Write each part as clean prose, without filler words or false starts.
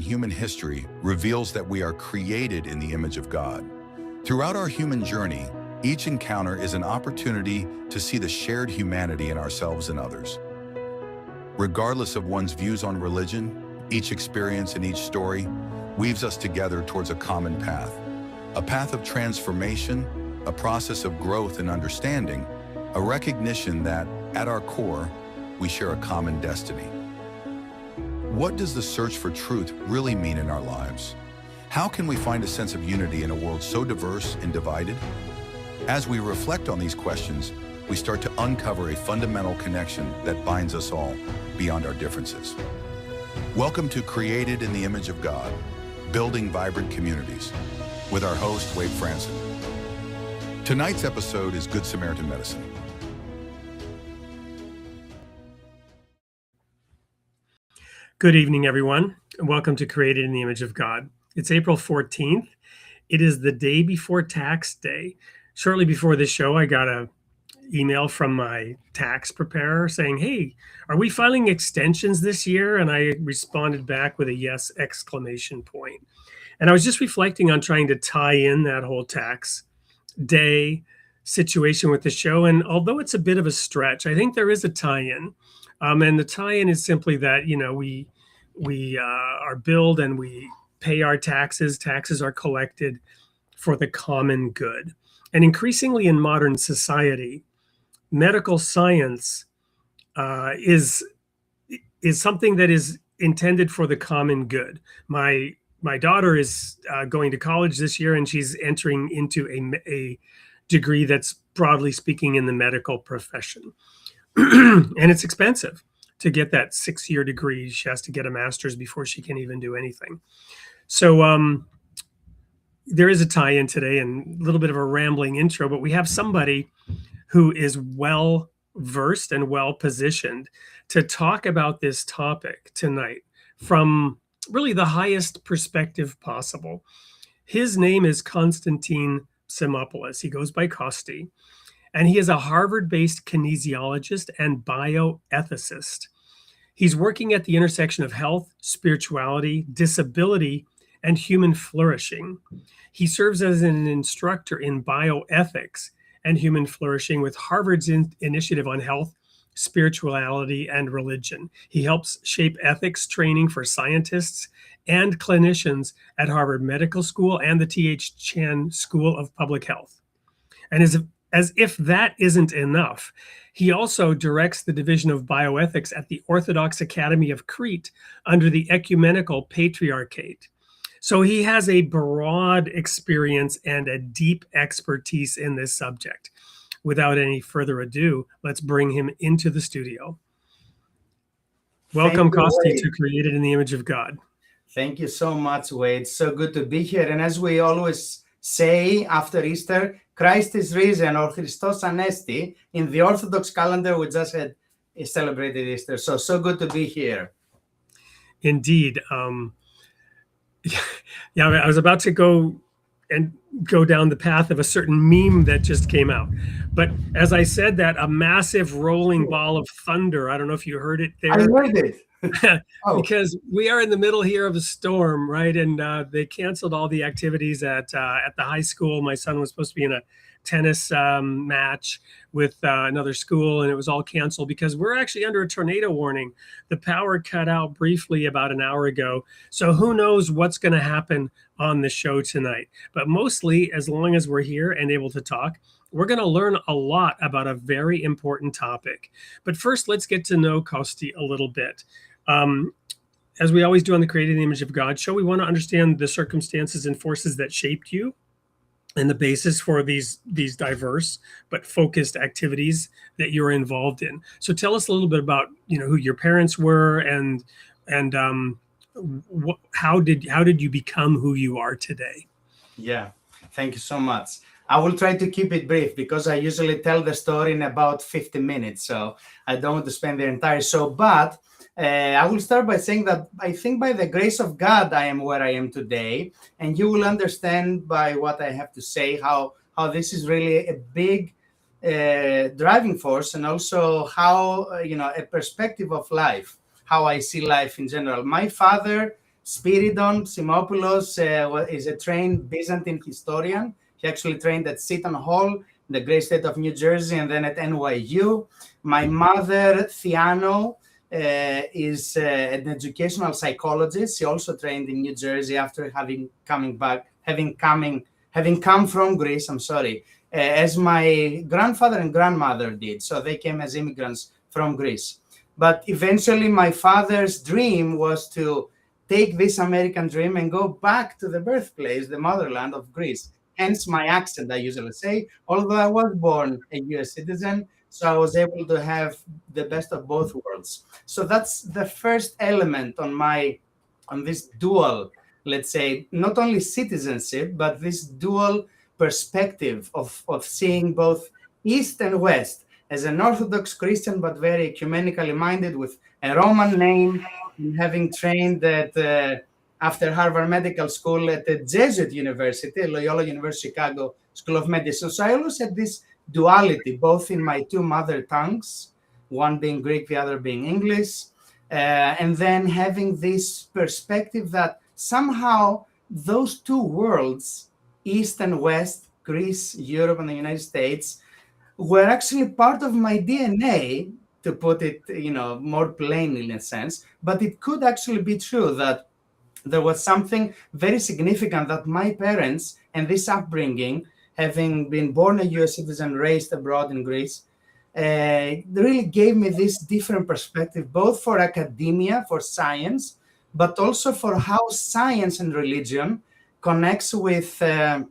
human history reveals that we are created in the image of God. Throughout our human journey, each encounter is an opportunity to see the shared humanity in ourselves and others. Regardless of one's views on religion, each experience and each story weaves us together towards a common path. A path of transformation, a process of growth and understanding, a recognition that, at our core, we share a common destiny. What does the search for truth really mean in our lives? How can we find a sense of unity in a world so diverse and divided? As we reflect on these questions, we start to uncover a fundamental connection that binds us all beyond our differences. Welcome to Created in the Image of God, Building Vibrant Communities, with our host, Wade Franson. Tonight's episode is Good Samaritan Medicine. Good evening, everyone, and welcome to Created in the Image of God. It's April 14th. It is the day before tax day. Shortly before this show, I got an email from my tax preparer saying, hey, are we filing extensions this year? And I responded back with a yes exclamation point. And I was just reflecting on trying to tie in that whole tax day situation with the show. And although it's a bit of a stretch, I think there is a tie-in. And the tie-in is simply that, we are billed and we pay our taxes. Taxes are collected for the common good. And increasingly in modern society, medical science is something that is intended for the common good. My daughter is going to college this year, and she's entering into a degree that's broadly speaking in the medical profession. And it's expensive to get that 6-year degree. She has to get a master's before she can even do anything. So there is a tie-in today and a little bit of a rambling intro, but we have somebody who is well versed and well positioned to talk about this topic tonight from really the highest perspective possible. His name is Kosti Psimopoulos. He goes by Kosti. And he is a Harvard-based kinesiologist and bioethicist. He's working at the intersection of health, spirituality, disability, and human flourishing. He serves as an instructor in bioethics and human flourishing with Harvard's initiative on health, spirituality, and religion. He helps shape ethics training for scientists and clinicians at Harvard Medical School and the T.H. Chan School of Public Health. And as if that isn't enough, he also directs the Division of Bioethics at the Orthodox Academy of Crete under the Ecumenical Patriarchate. So he has a broad experience and a deep expertise in this subject. Without any further ado, let's bring him into the studio. Welcome, Kosti, to Created in the Image of God. Thank you so much, Wade. So good to be here. And as we always say after Easter, Christ is risen, or Christos Anesti. In the Orthodox calendar, we just had celebrated Easter. So good to be here. Indeed. Yeah, I was about to go down the path of a certain meme that just came out. But as I said that, a massive rolling ball of thunder, I don't know if you heard it there. I heard it. Because we are in the middle here of a storm, right? And they canceled all the activities at the high school. My son was supposed to be in a tennis match with another school, and it was all canceled because we're actually under a tornado warning. The power cut out briefly about an hour ago. So who knows what's going to happen on the show tonight. But mostly, as long as we're here and able to talk, we're going to learn a lot about a very important topic. But first, let's get to know Kosti a little bit. As we always do on the Created in the Image of God show, we want to understand the circumstances and forces that shaped you and the basis for these diverse but focused activities that you're involved in. So tell us a little bit about who your parents were and how did you become who you are today? Yeah, thank you so much. I will try to keep it brief because I usually tell the story in about 50 minutes, so I don't want to spend the entire show. But I will start by saying that I think by the grace of God, I am where I am today. And you will understand by what I have to say how this is really a big driving force, and also how, a perspective of life, how I see life in general. My father Spiridon Psimopoulos is a trained Byzantine historian. He actually trained at Seton Hall in the great state of New Jersey and then at NYU. My mother, Theano, is an educational psychologist. She also trained in New Jersey after having come from Greece, as my grandfather and grandmother did. So they came as immigrants from Greece. But eventually my father's dream was to take this American dream and go back to the birthplace, the motherland of Greece. Hence my accent, I usually say, although I was born a US citizen, so I was able to have the best of both worlds. So that's the first element on this dual, let's say, not only citizenship, but this dual perspective of seeing both East and West as an Orthodox Christian, but very ecumenically minded with a Roman name, and having trained after Harvard Medical School at the Jesuit University, Loyola University Chicago School of Medicine. So I always had this duality, both in my two mother tongues, one being Greek, the other being English, and then having this perspective that somehow those two worlds, East and West, Greece, Europe, and the United States, were actually part of my DNA, to put it, more plainly in a sense. But it could actually be true that there was something very significant that my parents and this upbringing, having been born a US citizen, raised abroad in Greece, really gave me this different perspective, both for academia, for science, but also for how science and religion connects with God,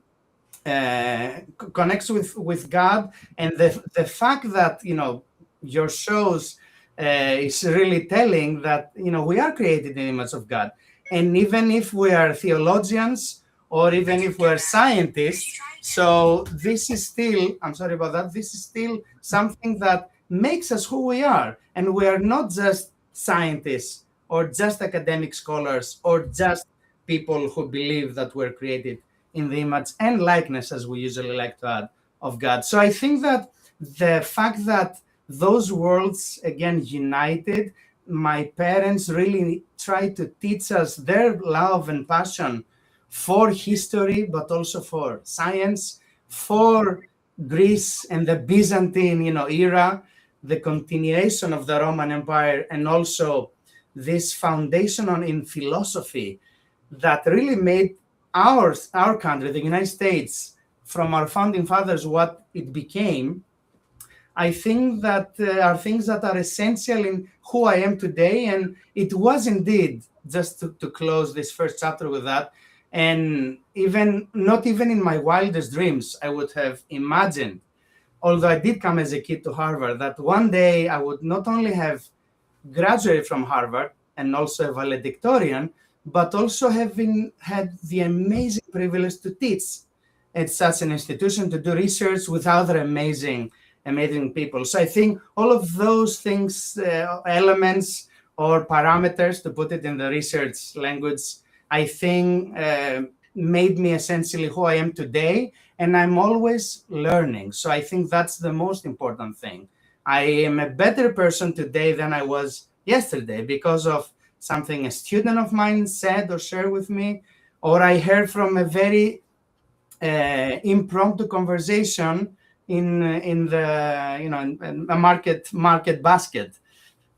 and the fact that your shows is really telling that we are created in the image of God, and even if we are theologians or even if we're scientists, so this is still, I'm sorry about that, this is still something that makes us who we are, and we are not just scientists or just academic scholars or just people who believe that we're created in the image and likeness, as we usually like to add, of God. So I think that the fact that those worlds, again, united, my parents really tried to teach us their love and passion for history, but also for science, for Greece and the Byzantine, era, the continuation of the Roman Empire, and also this foundation in philosophy that really made our country, the United States, from our founding fathers, what it became. I think that are things that are essential in who I am today. And it was indeed, just to close this first chapter with that, and not even in my wildest dreams, I would have imagined, although I did come as a kid to Harvard, that one day I would not only have graduated from Harvard and also a valedictorian, but also having had the amazing privilege to teach at such an institution, to do research with other amazing people. So I think all of those things, elements or parameters, to put it in the research language, I think made me essentially who I am today, and I'm always learning. So I think that's the most important thing. I am a better person today than I was yesterday because of something a student of mine said or shared with me, or I heard from a very impromptu conversation in a market basket.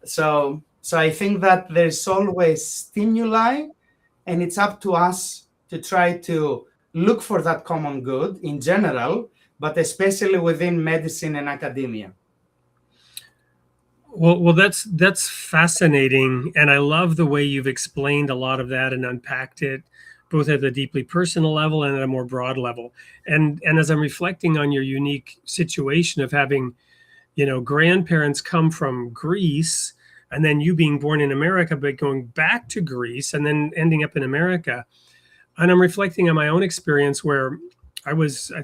So I think that there's always stimuli, and it's up to us to try to look for that common good in general, but especially within medicine and academia. Well, that's fascinating, and I love the way you've explained a lot of that and unpacked it, both at a deeply personal level and at a more broad level. And as I'm reflecting on your unique situation of having, grandparents come from Greece, and then you being born in America, but going back to Greece and then ending up in America, and I'm reflecting on my own experience where I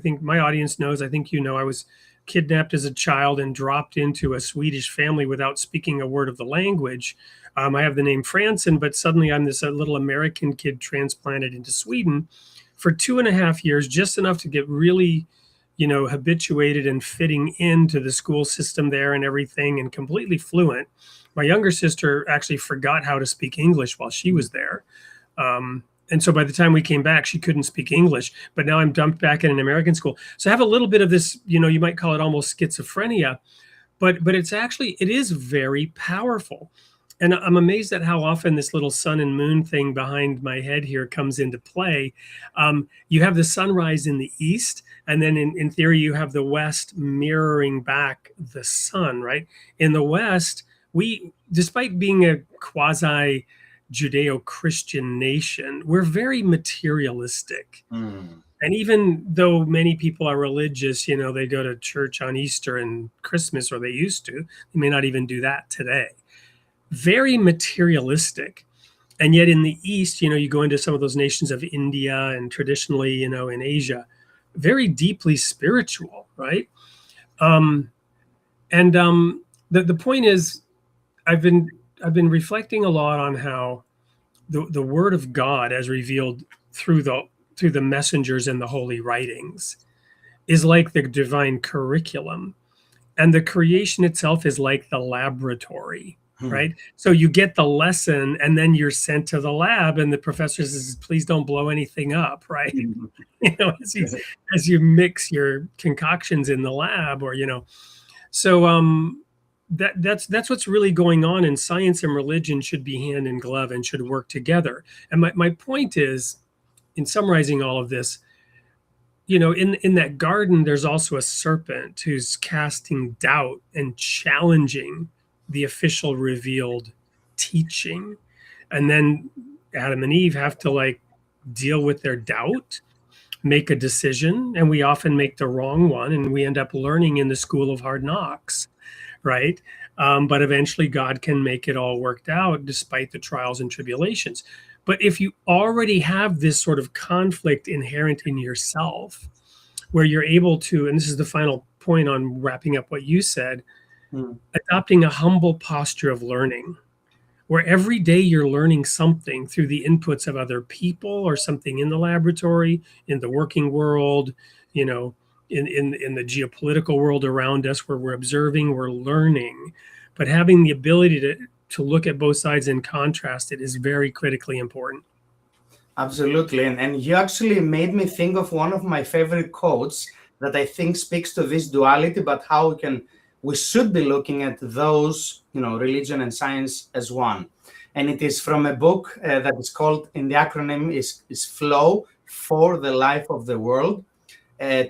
think my audience knows, I think I was kidnapped as a child and dropped into a Swedish family without speaking a word of the language. I have the name Franson, but suddenly I'm this little American kid transplanted into Sweden for 2.5 years, just enough to get really, habituated and fitting into the school system there and everything, and completely fluent. My younger sister actually forgot how to speak English while she was there. And so by the time we came back, she couldn't speak English, but now I'm dumped back in an American school. So I have a little bit of this, you might call it almost schizophrenia, but it is very powerful. And I'm amazed at how often this little sun and moon thing behind my head here comes into play. You have the sunrise in the east, and then in theory, you have the west mirroring back the sun, right? In the west, despite being a quasi Judeo-Christian nation, we're very materialistic. And even though many people are religious, they go to church on Easter and Christmas, or they used to, they may not even do that today. Very materialistic. And yet in the East, you go into some of those nations of India and traditionally, in Asia, very deeply spiritual, right? The point is, I've been reflecting a lot on how the Word of God, as revealed through the messengers and the holy writings, is like the divine curriculum, and the creation itself is like the laboratory, right? So you get the lesson, and then you're sent to the lab, and the professor says, "Please don't blow anything up," right? As you mix your concoctions in the lab, or so. That's what's really going on, and science and religion should be hand in glove and should work together. And my point is, in summarizing all of this, in that garden, there's also a serpent who's casting doubt and challenging the official revealed teaching. And then Adam and Eve have to deal with their doubt, make a decision, and we often make the wrong one, and we end up learning in the school of hard knocks. Right? But eventually God can make it all worked out despite the trials and tribulations. But if you already have this sort of conflict inherent in yourself, where you're able to, and this is the final point on wrapping up what you said, adopting a humble posture of learning, where every day you're learning something through the inputs of other people or something in the laboratory, in the working world, in the geopolitical world around us, where we're observing, we're learning, but having the ability to look at both sides and contrast it is very critically important. Absolutely. And you actually made me think of one of my favorite quotes that I think speaks to this duality, but how we should be looking at those, religion and science as one. And it is from a book that is called, in the acronym is Flow for the Life of the World,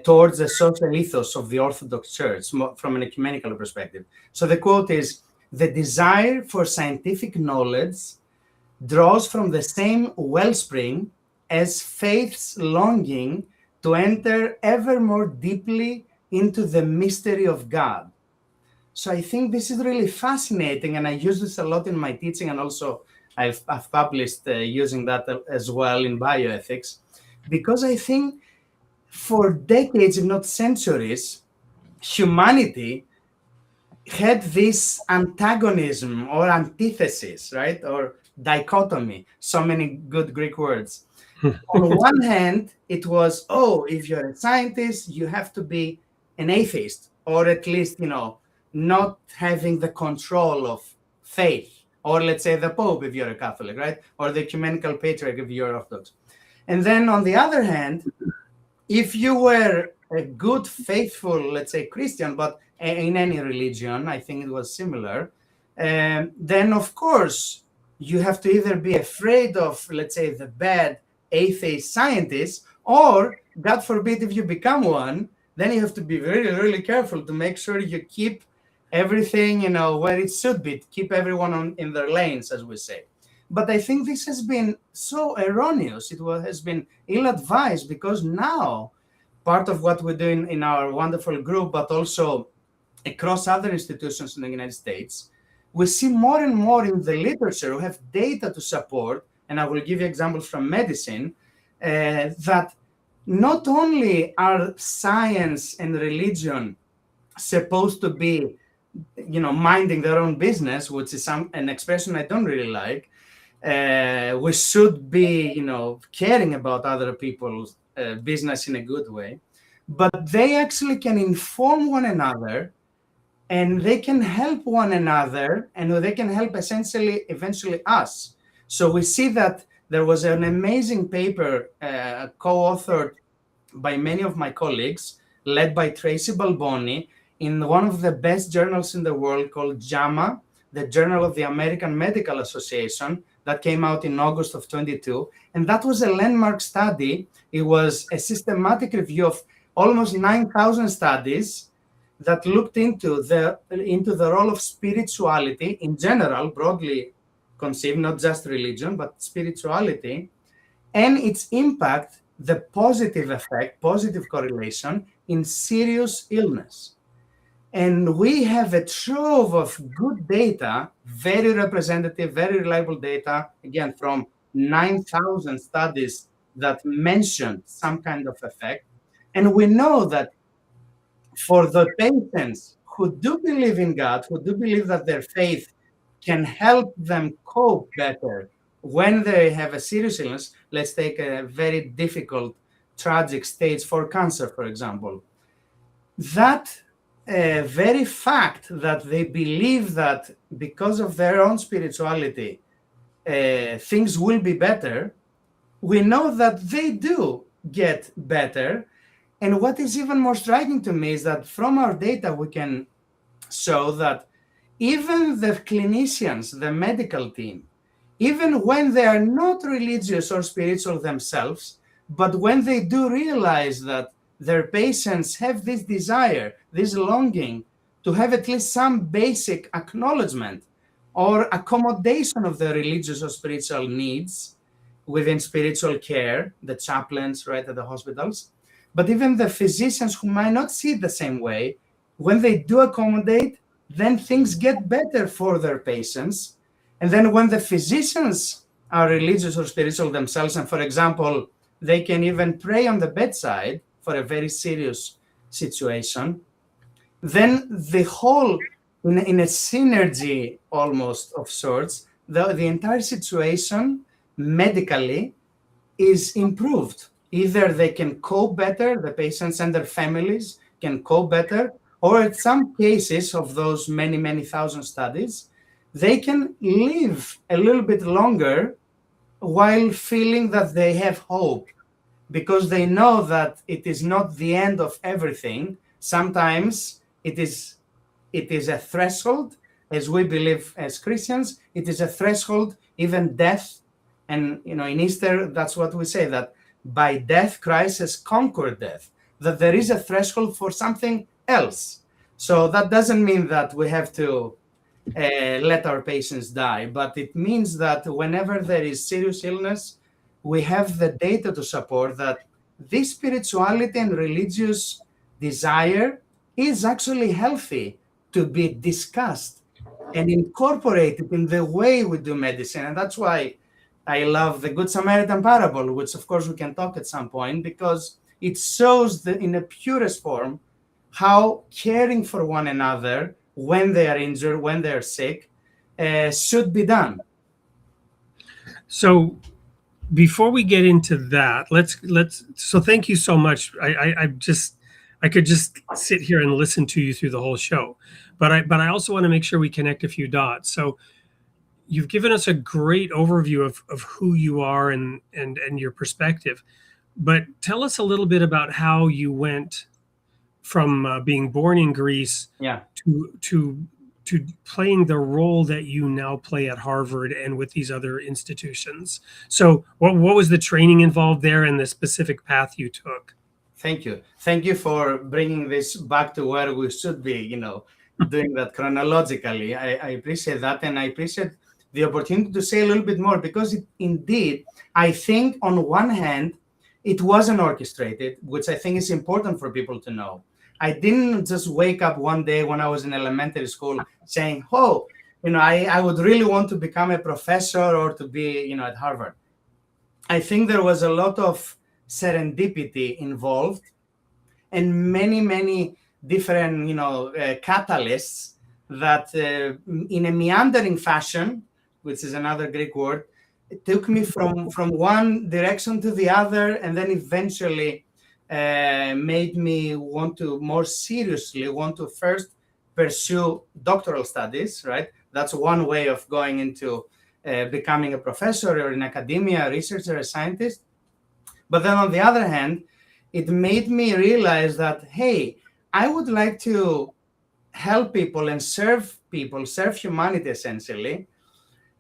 towards the social ethos of the Orthodox Church from an ecumenical perspective. So the quote is, "The desire for scientific knowledge draws from the same wellspring as faith's longing to enter ever more deeply into the mystery of God." So I think this is really fascinating, and I use this a lot in my teaching, and also I've published using that as well in bioethics, because I think for decades, if not centuries, humanity had this antagonism or antithesis, right? Or dichotomy, so many good Greek words. On one hand, it was, if you're a scientist, you have to be an atheist, or at least, not having the control of faith, or let's say the Pope if you're a Catholic, right? Or the ecumenical patriarch if you're Orthodox. And then on the other hand, if you were a good, faithful, let's say Christian, but in any religion, I think it was similar, then of course you have to either be afraid of, let's say, the bad atheist scientists, or God forbid if you become one, then you have to be really, really careful to make sure you keep everything, where it should be, keep everyone in their lanes, as we say. But I think this has been so erroneous. Has been ill-advised, because now part of what we're doing in our wonderful group, but also across other institutions in the United States, we see more and more in the literature, we have data to support, and I will give you examples from medicine, that not only are science and religion supposed to be, minding their own business, which is an expression I don't really like. We should be, caring about other people's business in a good way, but they actually can inform one another, and they can help one another, and they can help eventually us. So we see that there was an amazing paper co-authored by many of my colleagues, led by Tracy Balboni, in one of the best journals in the world called JAMA, the Journal of the American Medical Association, that came out in August of 22. And that was a landmark study. It was a systematic review of almost 9,000 studies that looked into the role of spirituality in general, broadly conceived, not just religion, but spirituality, and its impact, the positive effect, positive correlation in serious illness. And we have a trove of good data, very representative, very reliable data, again, from 9,000 studies that mention some kind of effect. And we know that for the patients who do believe in God, who do believe that their faith can help them cope better when they have a serious illness, let's take a very difficult, tragic stage for cancer, for example. That very fact that they believe that because of their own spirituality, things will be better, we know that they do get better. And what is even more striking to me is that from our data, we can show that even the clinicians, the medical team, even when they are not religious or spiritual themselves, but when they do realize that their patients have this desire, this longing to have at least some basic acknowledgement or accommodation of their religious or spiritual needs within spiritual care, the chaplains, right, at the hospitals, but even the physicians who might not see it the same way, when they do accommodate, then things get better for their patients. And then when the physicians are religious or spiritual themselves, and for example, they can even pray on the bedside for a very serious situation, then the whole, in a synergy almost of sorts, the entire situation medically is improved. Either they can cope better, the patients and their families can cope better, or in some cases of those many, many thousand studies, they can live a little bit longer while feeling that they have hope, because they know that it is not the end of everything. Sometimes it is a threshold, as we believe as Christians, it is a threshold, even death. And in Easter, that's what we say, that by death, Christ has conquered death, that there is a threshold for something else. So that doesn't mean that we have to let our patients die, but it means that whenever there is serious illness, we have the data to support that this spirituality and religious desire is actually healthy to be discussed and incorporated in the way we do medicine. And that's why I love the Good Samaritan parable, which of course we can talk at some point, because it shows in the purest form how caring for one another when they are injured, when they are sick, should be done. So before we get into that, let's so thank you so much. I could just sit here and listen to you through the whole show, but I also want to make sure we connect a few dots. So you've given us a great overview of who you are and your perspective, but tell us a little bit about how you went from being born in Greece to playing the role that you now play at Harvard and with these other institutions. So what was the training involved there and the specific path you took? Thank you. Thank you for bringing this back to where we should be, doing that chronologically. I appreciate that. And I appreciate the opportunity to say a little bit more, because indeed, I think on one hand, it wasn't orchestrated, which I think is important for people to know. I didn't just wake up one day when I was in elementary school saying, I would really want to become a professor or to be, at Harvard. I think there was a lot of serendipity involved and many, many different, catalysts that in a meandering fashion, which is another Greek word, it took me from one direction to the other, and then eventually made me want to more seriously first pursue doctoral studies, right? That's one way of going into becoming a professor or in academia, a researcher, a scientist. But then on the other hand, it made me realize that, hey, I would like to help people and serve humanity essentially,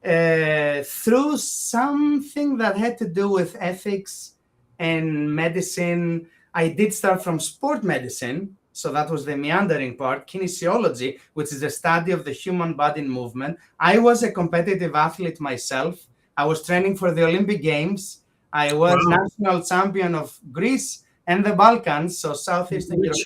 through something that had to do with ethics and medicine. I did start from sport medicine, so that was the meandering part. Kinesiology, which is the study of the human body and movement. I was a competitive athlete myself. I was training for the Olympic Games. I was national champion of Greece and the Balkans, so Southeastern Europe.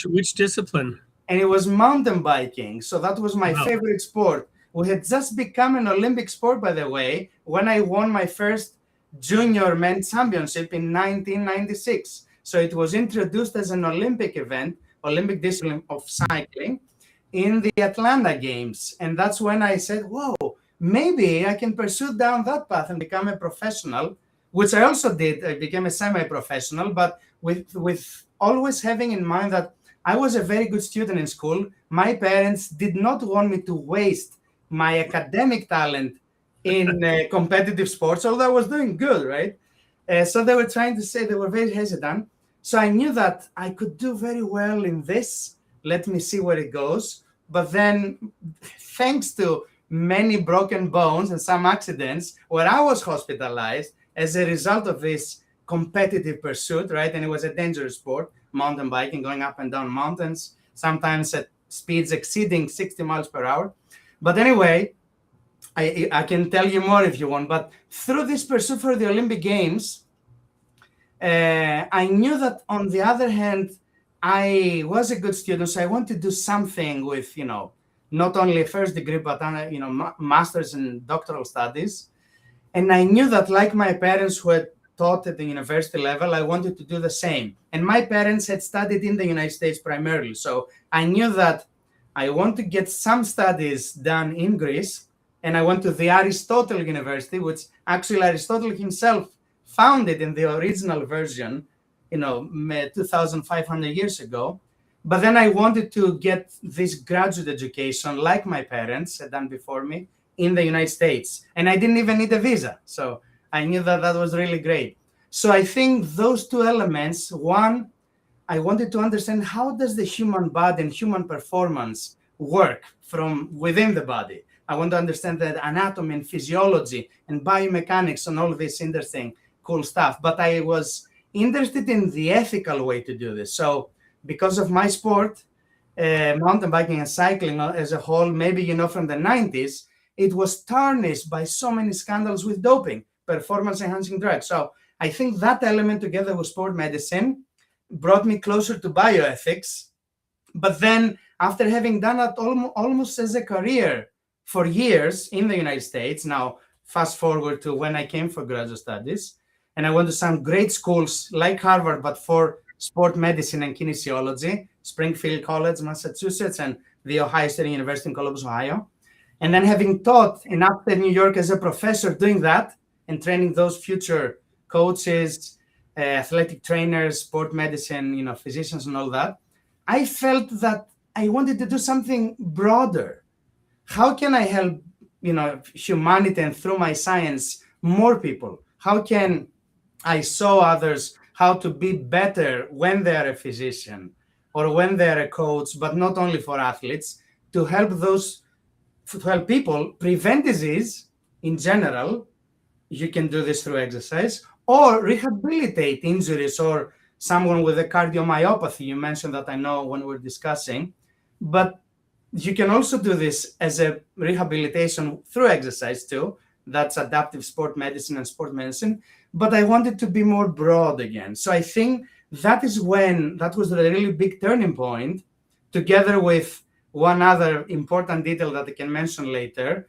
Which discipline? And it was mountain biking. So that was my favorite sport. We had just become an Olympic sport, by the way, when I won my first junior men's championship in 1996. So it was introduced as an Olympic event, Olympic discipline of cycling in the Atlanta Games. And that's when I said, whoa, maybe I can pursue down that path and become a professional, which I also did. I became a semi-professional, but with always having in mind that I was a very good student in school. My parents did not want me to waste my academic talent in competitive sports, although I was doing good, right? So they were trying to say, they were very hesitant. So I knew that I could do very well in this. Let me see where it goes. But then, thanks to many broken bones and some accidents where I was hospitalized as a result of this competitive pursuit, right? And it was a dangerous sport, mountain biking, going up and down mountains, sometimes at speeds exceeding 60 miles per hour. But anyway, I can tell you more if you want. But through this pursuit for the Olympic Games, I knew that on the other hand, I was a good student. So I wanted to do something with, not only a first degree, but, master's and doctoral studies. And I knew that, like my parents who had taught at the university level, I wanted to do the same. And my parents had studied in the United States primarily. So I knew that I want to get some studies done in Greece, and I went to the Aristotle University, which actually Aristotle himself founded in the original version, 2,500 years ago. But then I wanted to get this graduate education, like my parents had done before me, in the United States. And I didn't even need a visa. So I knew that that was really great. So I think those two elements, one, I wanted to understand how does the human body and human performance work from within the body. I want to understand the anatomy and physiology and biomechanics and all this interesting, cool stuff. But I was interested in the ethical way to do this. So because of my sport, mountain biking and cycling as a whole, maybe from the 90s, it was tarnished by so many scandals with doping, performance-enhancing drugs. So I think that element together with sport medicine brought me closer to bioethics. But then after having done that almost as a career for years in the United States, now fast forward to when I came for graduate studies, and I went to some great schools like Harvard, but for sport medicine and kinesiology, Springfield College, Massachusetts, and the Ohio State University in Columbus, Ohio. And then having taught in upstate New York as a professor doing that and training those future coaches, athletic trainers, sport medicine, physicians and all that, I felt that I wanted to do something broader. How can I help, humanity and through my science, more people? How can I show others how to be better when they are a physician or when they are a coach, but not only for athletes, to help people prevent disease in general. You can do this through exercise, or rehabilitate injuries, or someone with a cardiomyopathy. You mentioned that, I know, when we're discussing, but you can also do this as a rehabilitation through exercise too. That's adaptive sport medicine and sport medicine. But I wanted to be more broad again. So I think that was a really big turning point, together with one other important detail that I can mention later,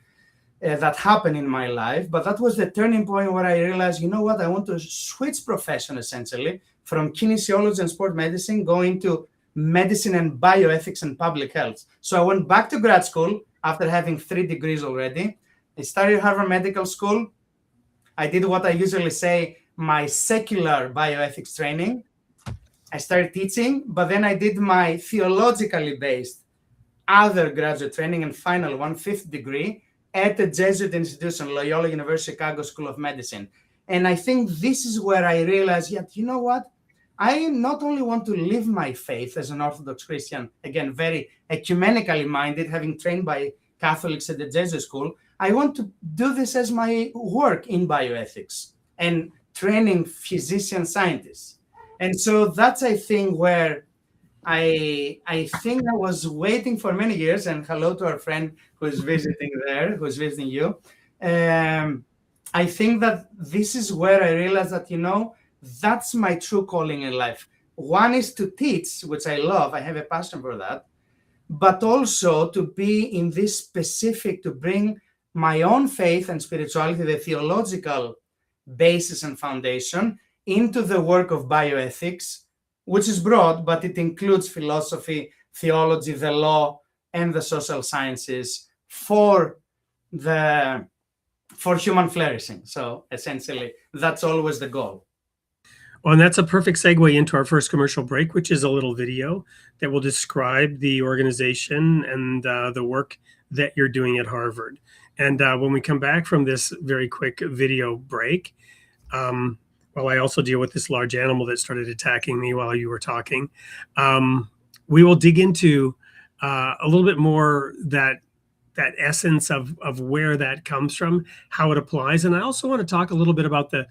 that happened in my life. But that was the turning point where I realized, I want to switch profession essentially from kinesiology and sport medicine, going to medicine and bioethics and public health. So I went back to grad school after having 3 degrees already. I started Harvard Medical School. I did what I usually say, my secular bioethics training. I started teaching, but then I did my theologically based other graduate training and final 1/5 degree at a Jesuit institution, Loyola University Chicago School of Medicine. And I think this is where I realized, you know what? I not only want to live my faith as an Orthodox Christian, again, very ecumenically minded, having trained by Catholics at the Jesuit school, I want to do this as my work in bioethics and training physician scientists. And so that's, I think, where I think I was waiting for many years, and hello to our friend who's visiting there, who's visiting you. I think that this is where I realized that, that's my true calling in life. One is to teach, which I love. I have a passion for that. But also to be in this specific, to bring my own faith and spirituality, the theological basis and foundation, into the work of bioethics, which is broad, but it includes philosophy, theology, the law, and the social sciences for human flourishing. So essentially, that's always the goal. Well, and that's a perfect segue into our first commercial break, which is a little video that will describe the organization and the work that you're doing at Harvard. And when we come back from this very quick video break, while I also deal with this large animal that started attacking me while you were talking, we will dig into a little bit more that essence of where that comes from, how it applies. And I also want to talk a little bit about the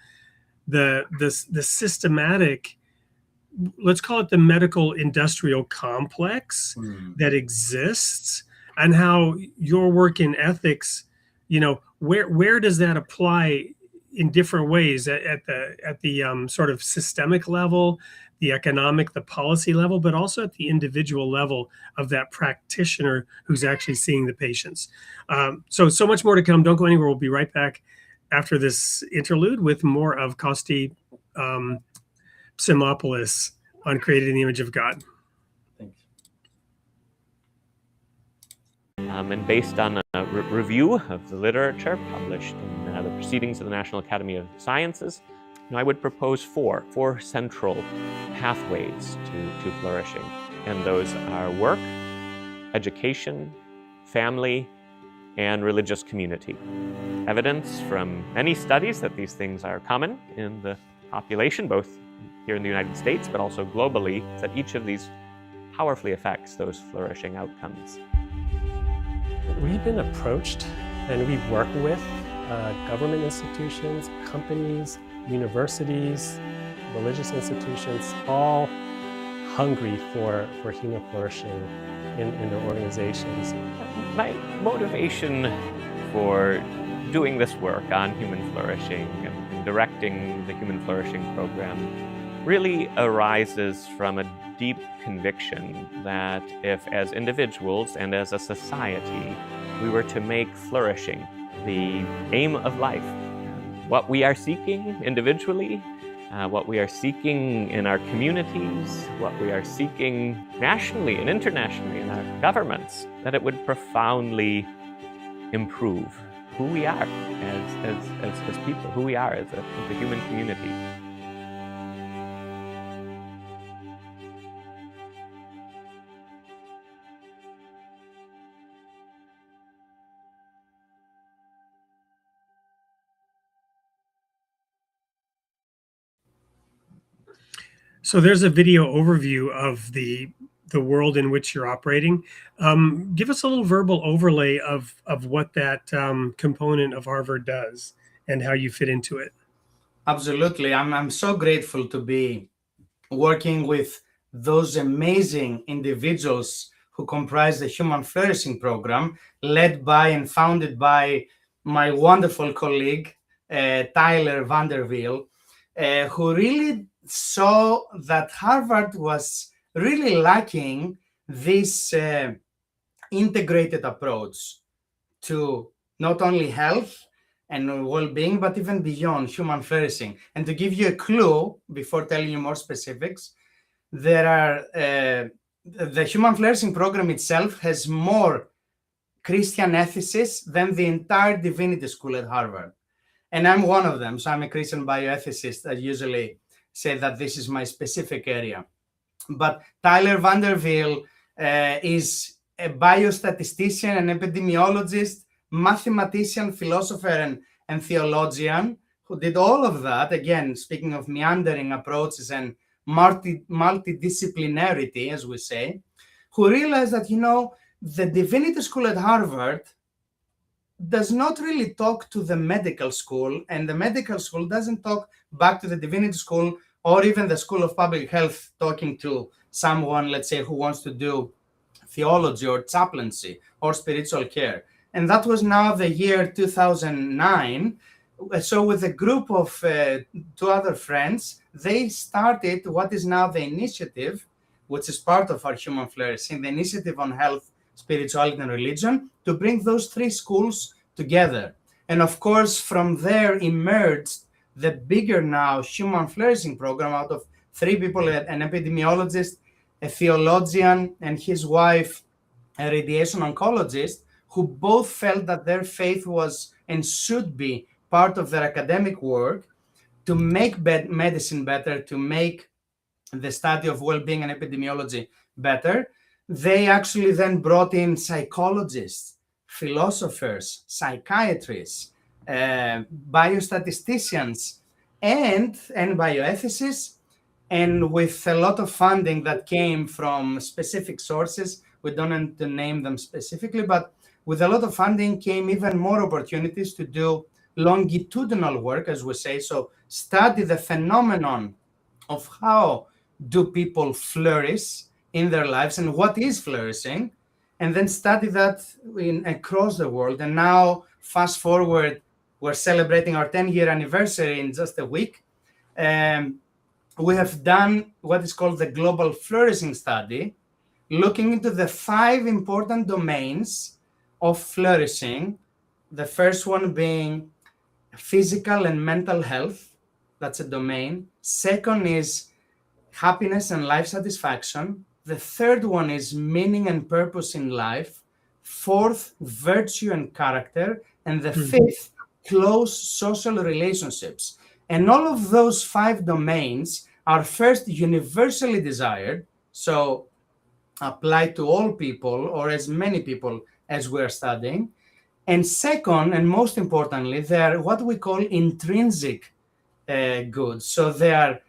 systematic, let's call it the medical industrial complex that exists, and how your work in ethics, where does that apply in different ways at the sort of systemic level, the economic, the policy level, but also at the individual level of that practitioner who's actually seeing the patients. So much more to come. Don't go anywhere. We'll be right back after this interlude with more of Kosti Psimopoulos on Created in the Image of God. Thanks. And based on a review of the literature published in the Proceedings of the National Academy of Sciences, I would propose four central pathways to flourishing. And those are work, education, family, and religious community. Evidence from many studies that these things are common in the population, both here in the United States, but also globally, that each of these powerfully affects those flourishing outcomes. We've been approached and we work with government institutions, companies, universities, religious institutions, all hungry for human flourishing in their organizations. My motivation for doing this work on human flourishing and directing the human flourishing program really arises from a deep conviction that if, as individuals and as a society, we were to make flourishing the aim of life, what we are seeking individually, what we are seeking in our communities, what we are seeking nationally and internationally in our governments, that it would profoundly improve who we are as people, who we are as a human community. So there's a video overview of the world in which you're operating. Give us a little verbal overlay of what that component of Harvard does and how you fit into it. Absolutely. I'm so grateful to be working with those amazing individuals who comprise the Human Flourishing Program, led by and founded by my wonderful colleague, Tyler Vanderveel, who really saw that Harvard was really lacking this integrated approach to not only health and well-being, but even beyond human flourishing. And to give you a clue, before telling you more specifics, there are the Human Flourishing Program itself has more Christian ethicists than the entire divinity school at Harvard. And I'm one of them. So I'm a Christian bioethicist. I usually say that this is my specific area. But Tyler Vanderveel is a biostatistician and epidemiologist mathematician, philosopher, and theologian who did all of that. Again, speaking of meandering approaches and multidisciplinarity, as we say, who realized that, the divinity school at Harvard does not really talk to the medical school, and the medical school doesn't talk back to the divinity school, or even the school of public health talking to someone, let's say, who wants to do theology or chaplaincy or spiritual care. And that was now the year 2009. So with a group of two other friends, they started what is now the initiative, which is part of our Human Flourishing, the Initiative on Health, Spirituality, and Religion, to bring those three schools together. And of course, from there emerged the bigger now Human Flourishing program out of three people, an epidemiologist, a theologian, and his wife, a radiation oncologist, who both felt that their faith was and should be part of their academic work to make medicine better, to make the study of well-being and epidemiology better. They actually then brought in psychologists, philosophers, psychiatrists, biostatisticians, and bioethicists, and with a lot of funding that came from specific sources. We don't need to name them specifically, but with a lot of funding came even more opportunities to do longitudinal work, as we say, so study the phenomenon of how do people flourish in their lives and what is flourishing, and then study that across the world. And now, fast forward, we're celebrating our 10-year anniversary in just a week. We have done what is called the Global Flourishing Study, looking into the 5 important domains of flourishing. The first one being physical and mental health. That's a domain. Second is happiness and life satisfaction. The third one is meaning and purpose in life. Fourth, virtue and character. And the fifth, close social relationships. And all of those 5 domains are first universally desired, so apply to all people or as many people as we're studying. And second, and most importantly, they are what we call intrinsic goods. So they are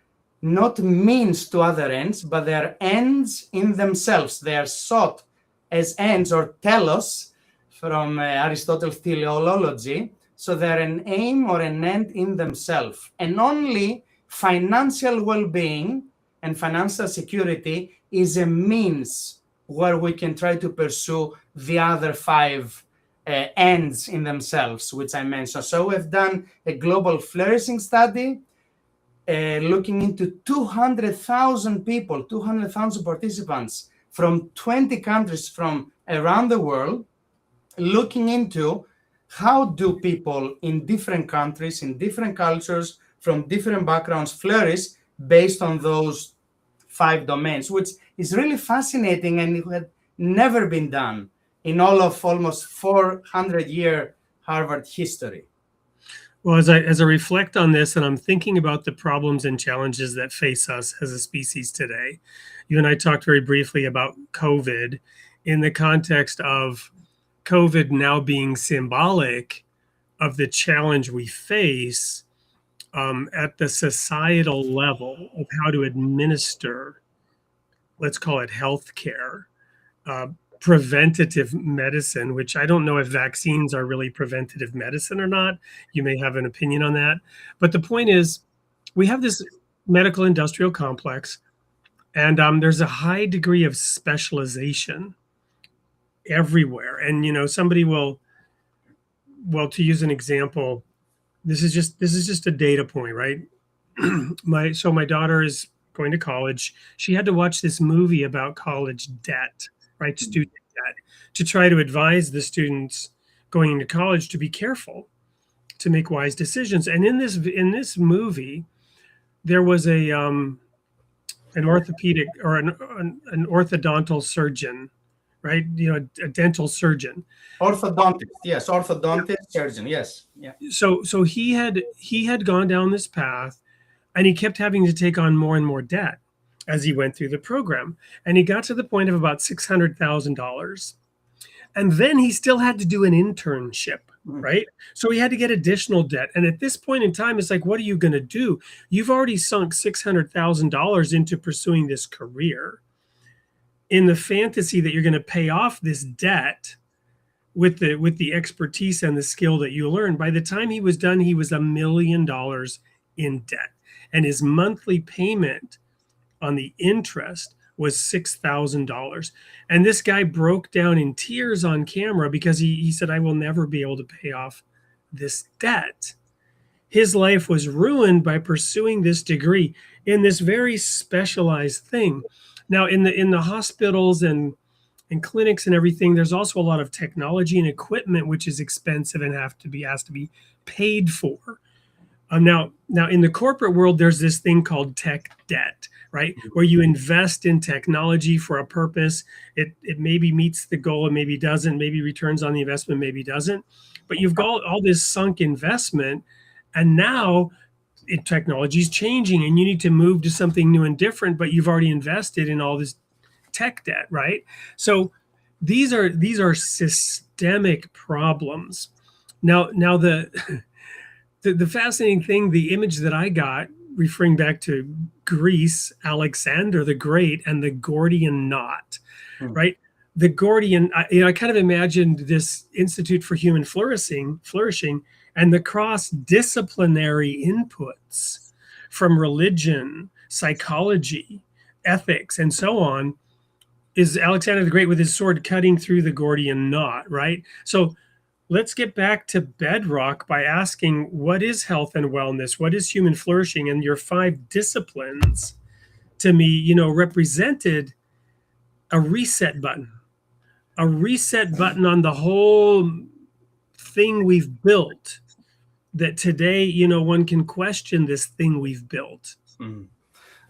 not means to other ends, but they are ends in themselves. They are sought as ends, or telos from Aristotle's teleology. So they're an aim or an end in themselves. And only financial well-being and financial security is a means where we can try to pursue the other 5 ends in themselves, which I mentioned. So we've done a global flourishing study looking into 200,000 people, 200,000 participants from 20 countries from around the world, looking into how do people in different countries, in different cultures, from different backgrounds flourish based on those 5 domains, which is really fascinating, and it had never been done in all of almost 400-year Harvard history. Well, as I reflect on this, and I'm thinking about the problems and challenges that face us as a species today, you and I talked very briefly about COVID in the context of COVID now being symbolic of the challenge we face at the societal level of how to administer, let's call it healthcare, preventative medicine, which I don't know if vaccines are really preventative medicine or not. You may have an opinion on that. But the point is, we have this medical industrial complex, and there's a high degree of specialization everywhere. And, somebody will, to use an example, this is just a data point, right? My daughter is going to college. She had to watch this movie about college debt, right? Student debt, to try to advise the students going into college to be careful, to make wise decisions. And in this movie, there was an orthopedic or an orthodontal surgeon, right? A dental surgeon. Orthodontist, yes, orthodontist surgeon, yes, yeah. So he had gone down this path, and he kept having to take on more and more debt as he went through the program. And he got to the point of about $600,000. And then he still had to do an internship, right? So he had to get additional debt. And at this point in time, it's like, what are you going to do? You've already sunk $600,000 into pursuing this career in the fantasy that you're going to pay off this debt with the expertise and the skill that you learn. By the time he was done, he was $1 million in debt. And his monthly payment on the interest was $6,000. And this guy broke down in tears on camera because he said, I will never be able to pay off this debt. His life was ruined by pursuing this degree in this very specialized thing. Now, in the hospitals and clinics and everything, there's also a lot of technology and equipment which is expensive and has to be paid for. Now in the corporate world, there's this thing called tech debt, right? Where you invest in technology for a purpose. It maybe meets the goal, and maybe doesn't, maybe returns on the investment, maybe doesn't. But you've got all this sunk investment, and now technology is changing and you need to move to something new and different, but you've already invested in all this tech debt, right? So these are systemic problems. Now the fascinating thing, the image that I got, referring back to Greece, Alexander the Great and the Gordian knot, right? The Gordian, I kind of imagined this Institute for Human Flourishing and the cross-disciplinary inputs from religion, psychology, ethics, and so on, is Alexander the Great with his sword cutting through the Gordian knot, right? So let's get back to bedrock by asking, what is health and wellness? What is human flourishing? And your 5 disciplines, to me, represented a reset button on the whole thing we've built, that today, one can question this thing we've built.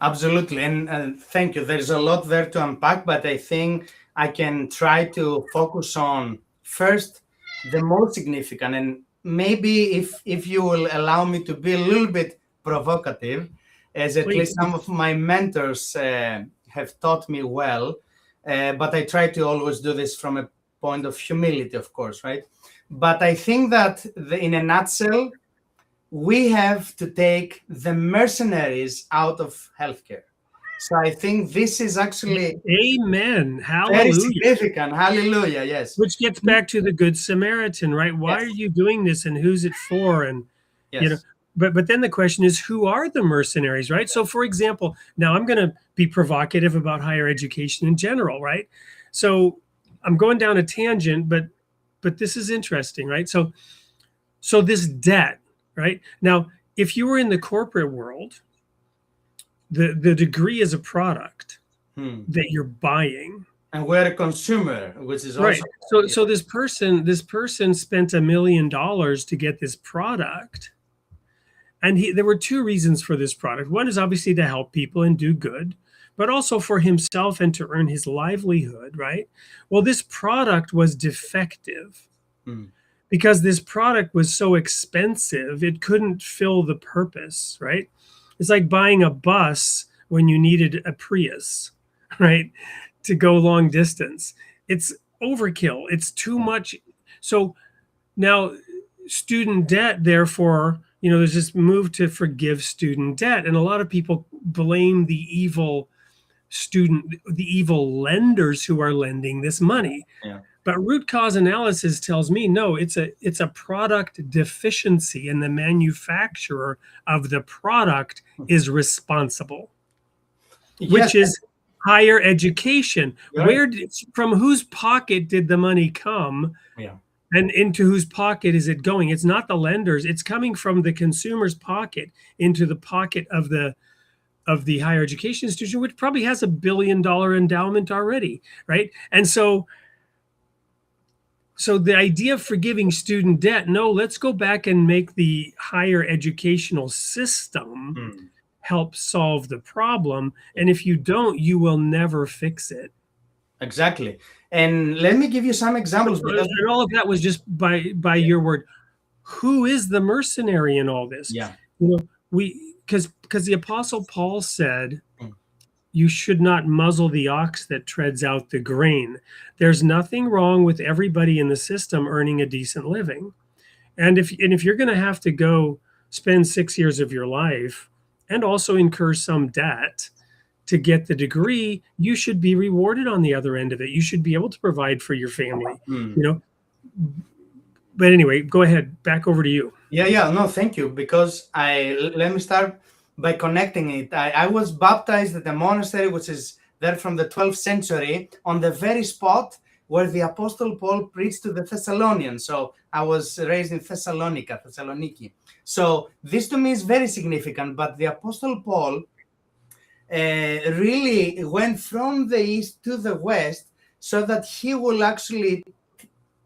Absolutely. And thank you. There's a lot there to unpack, but I think I can try to focus on first the most significant, and maybe if you will allow me to be a little bit provocative, as at least some of my mentors have taught me well, but I try to always do this from a point of humility, of course, right? But I think that in a nutshell, we have to take the mercenaries out of healthcare. So I think this is actually amen. Hallelujah. Very significant. Hallelujah. Yes. Which gets back to the Good Samaritan, right? Why are you doing this, and who's it for? And but then the question is, who are the mercenaries, right? So for example, now I'm going to be provocative about higher education in general, right? So I'm going down a tangent, but this is interesting, right? So this debt, right? Now, if you were in the corporate world, the degree is a product that you're buying, and we're a consumer, which is right. Also so this person spent $1 million to get this product, and there were 2 reasons for this product. One is obviously to help people and do good, but also for himself and to earn his livelihood, right? Well, this product was defective because this product was so expensive, it couldn't fill the purpose, right? It's like buying a bus when you needed a Prius, right, to go long distance. It's overkill. It's too much. So now student debt, therefore, there's this move to forgive student debt. And a lot of people blame the evil lenders who are lending this money. Yeah. But root cause analysis tells me, no, it's a product deficiency, and the manufacturer of the product is responsible, which is higher education. From whose pocket did the money come? Yeah. And into whose pocket is it going? It's not the lenders. It's coming from the consumer's pocket into the pocket of the higher education institution, which probably has $1 billion endowment already, right? And so the idea of forgiving student debt, no, let's go back and make the higher educational system help solve the problem. And if you don't, you will never fix it. Exactly. And let me give you some examples. And all of that was just by your word. Who is the mercenary in all this? Yeah. Because the Apostle Paul said, you should not muzzle the ox that treads out the grain. There's nothing wrong with everybody in the system earning a decent living. And if you're going to have to go spend 6 years of your life and also incur some debt to get the degree, you should be rewarded on the other end of it. You should be able to provide for your family, you know. But anyway, go ahead. Back over to you. Yeah. No, thank you. Because let me start by connecting it. I was baptized at a monastery which is there from the 12th century, on the very spot where the Apostle Paul preached to the Thessalonians. So I was raised in Thessaloniki. So this to me is very significant. But the Apostle Paul really went from the east to the west so that he will actually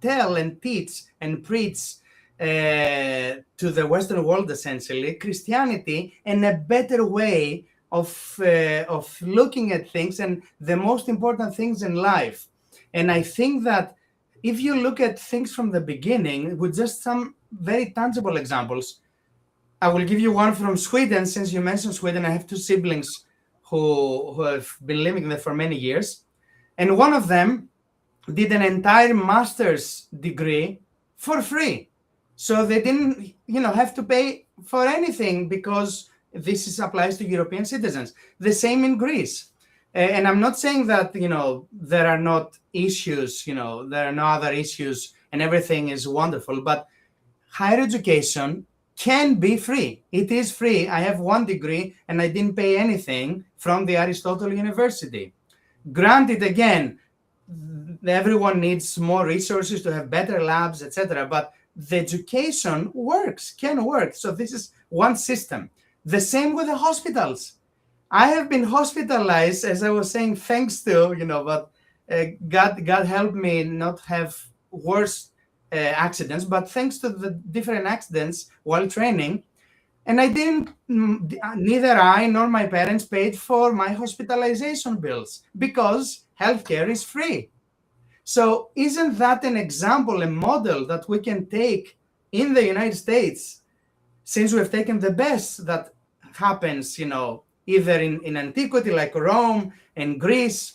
tell and teach and preach to the Western world, essentially, Christianity and a better way of looking at things and the most important things in life. And I think that if you look at things from the beginning with just some very tangible examples, I will give you one from Sweden. Since you mentioned Sweden, I have two siblings who have been living there for many years. And one of them did an entire master's degree for free. So they didn't, have to pay for anything, because this applies to European citizens. The same in Greece. And I'm not saying that, there are not issues, there are no other issues and everything is wonderful, but higher education can be free. It is free. I have one degree and I didn't pay anything from the Aristotle University. Granted, again, everyone needs more resources to have better labs, etc. But the education can work. So this is one system. The same with the hospitals. I have been hospitalized, as I was saying, thanks to, but God helped me not have worse accidents, but thanks to the different accidents while training. And neither I nor my parents paid for my hospitalization bills because healthcare is free. So isn't that an example, a model that we can take in the United States, since we've taken the best that happens, either in antiquity like Rome and Greece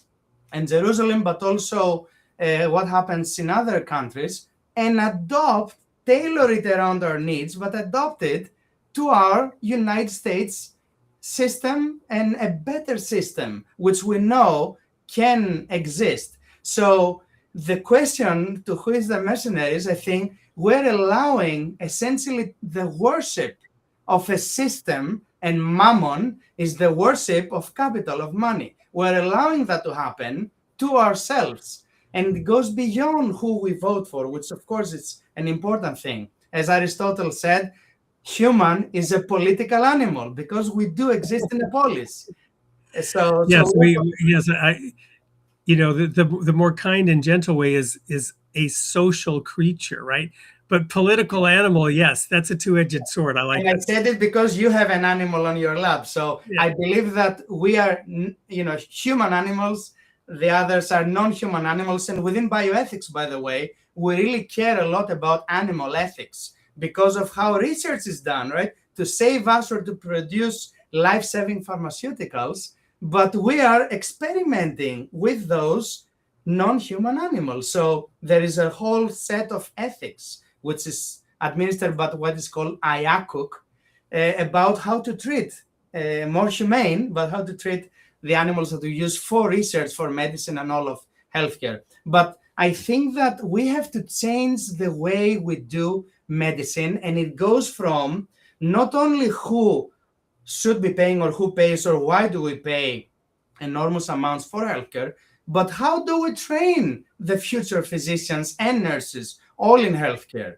and Jerusalem, but also what happens in other countries, and tailor it around our needs, but adopt it to our United States system, and a better system, which we know can exist. So the question to who is the mercenaries, I think we're allowing essentially the worship of a system, and mammon is the worship of capital, of money. We're allowing that to happen to ourselves. And it goes beyond who we vote for, which of course is an important thing. As Aristotle said, human is a political animal because we do exist in a polis. The more kind and gentle way is a social creature, right? But political animal, yes, that's a two-edged sword. I like that. I said it because you have an animal on your lap. So yeah. I believe that we are, human animals. The others are non-human animals. And within bioethics, by the way, we really care a lot about animal ethics because of how research is done, right? To save us or to produce life-saving pharmaceuticals. But we are experimenting with those non-human animals. So there is a whole set of ethics, which is administered by what is called IACUC, about how to treat more humane, but how to treat the animals that we use for research, for medicine and all of healthcare. But I think that we have to change the way we do medicine, and it goes from not only who should be paying or who pays or why do we pay enormous amounts for healthcare, but how do we train the future physicians and nurses all in healthcare?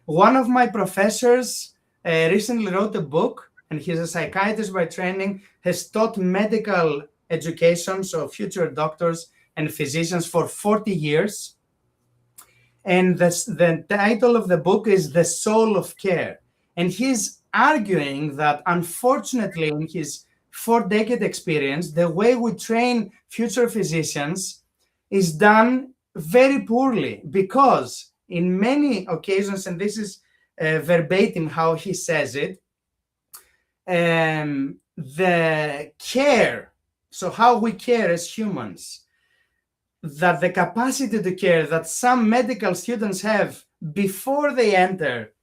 One of my professors recently wrote a book, and he's a psychiatrist by training, has taught medical education, so future doctors and physicians, for 40 years. And the title of the book is The Soul of Care. And he's arguing that, unfortunately, in his 4-decade experience, the way we train future physicians is done very poorly, because in many occasions, and this is verbatim how he says it, the care So how we care as humans, that the capacity to care that some medical students have before they enter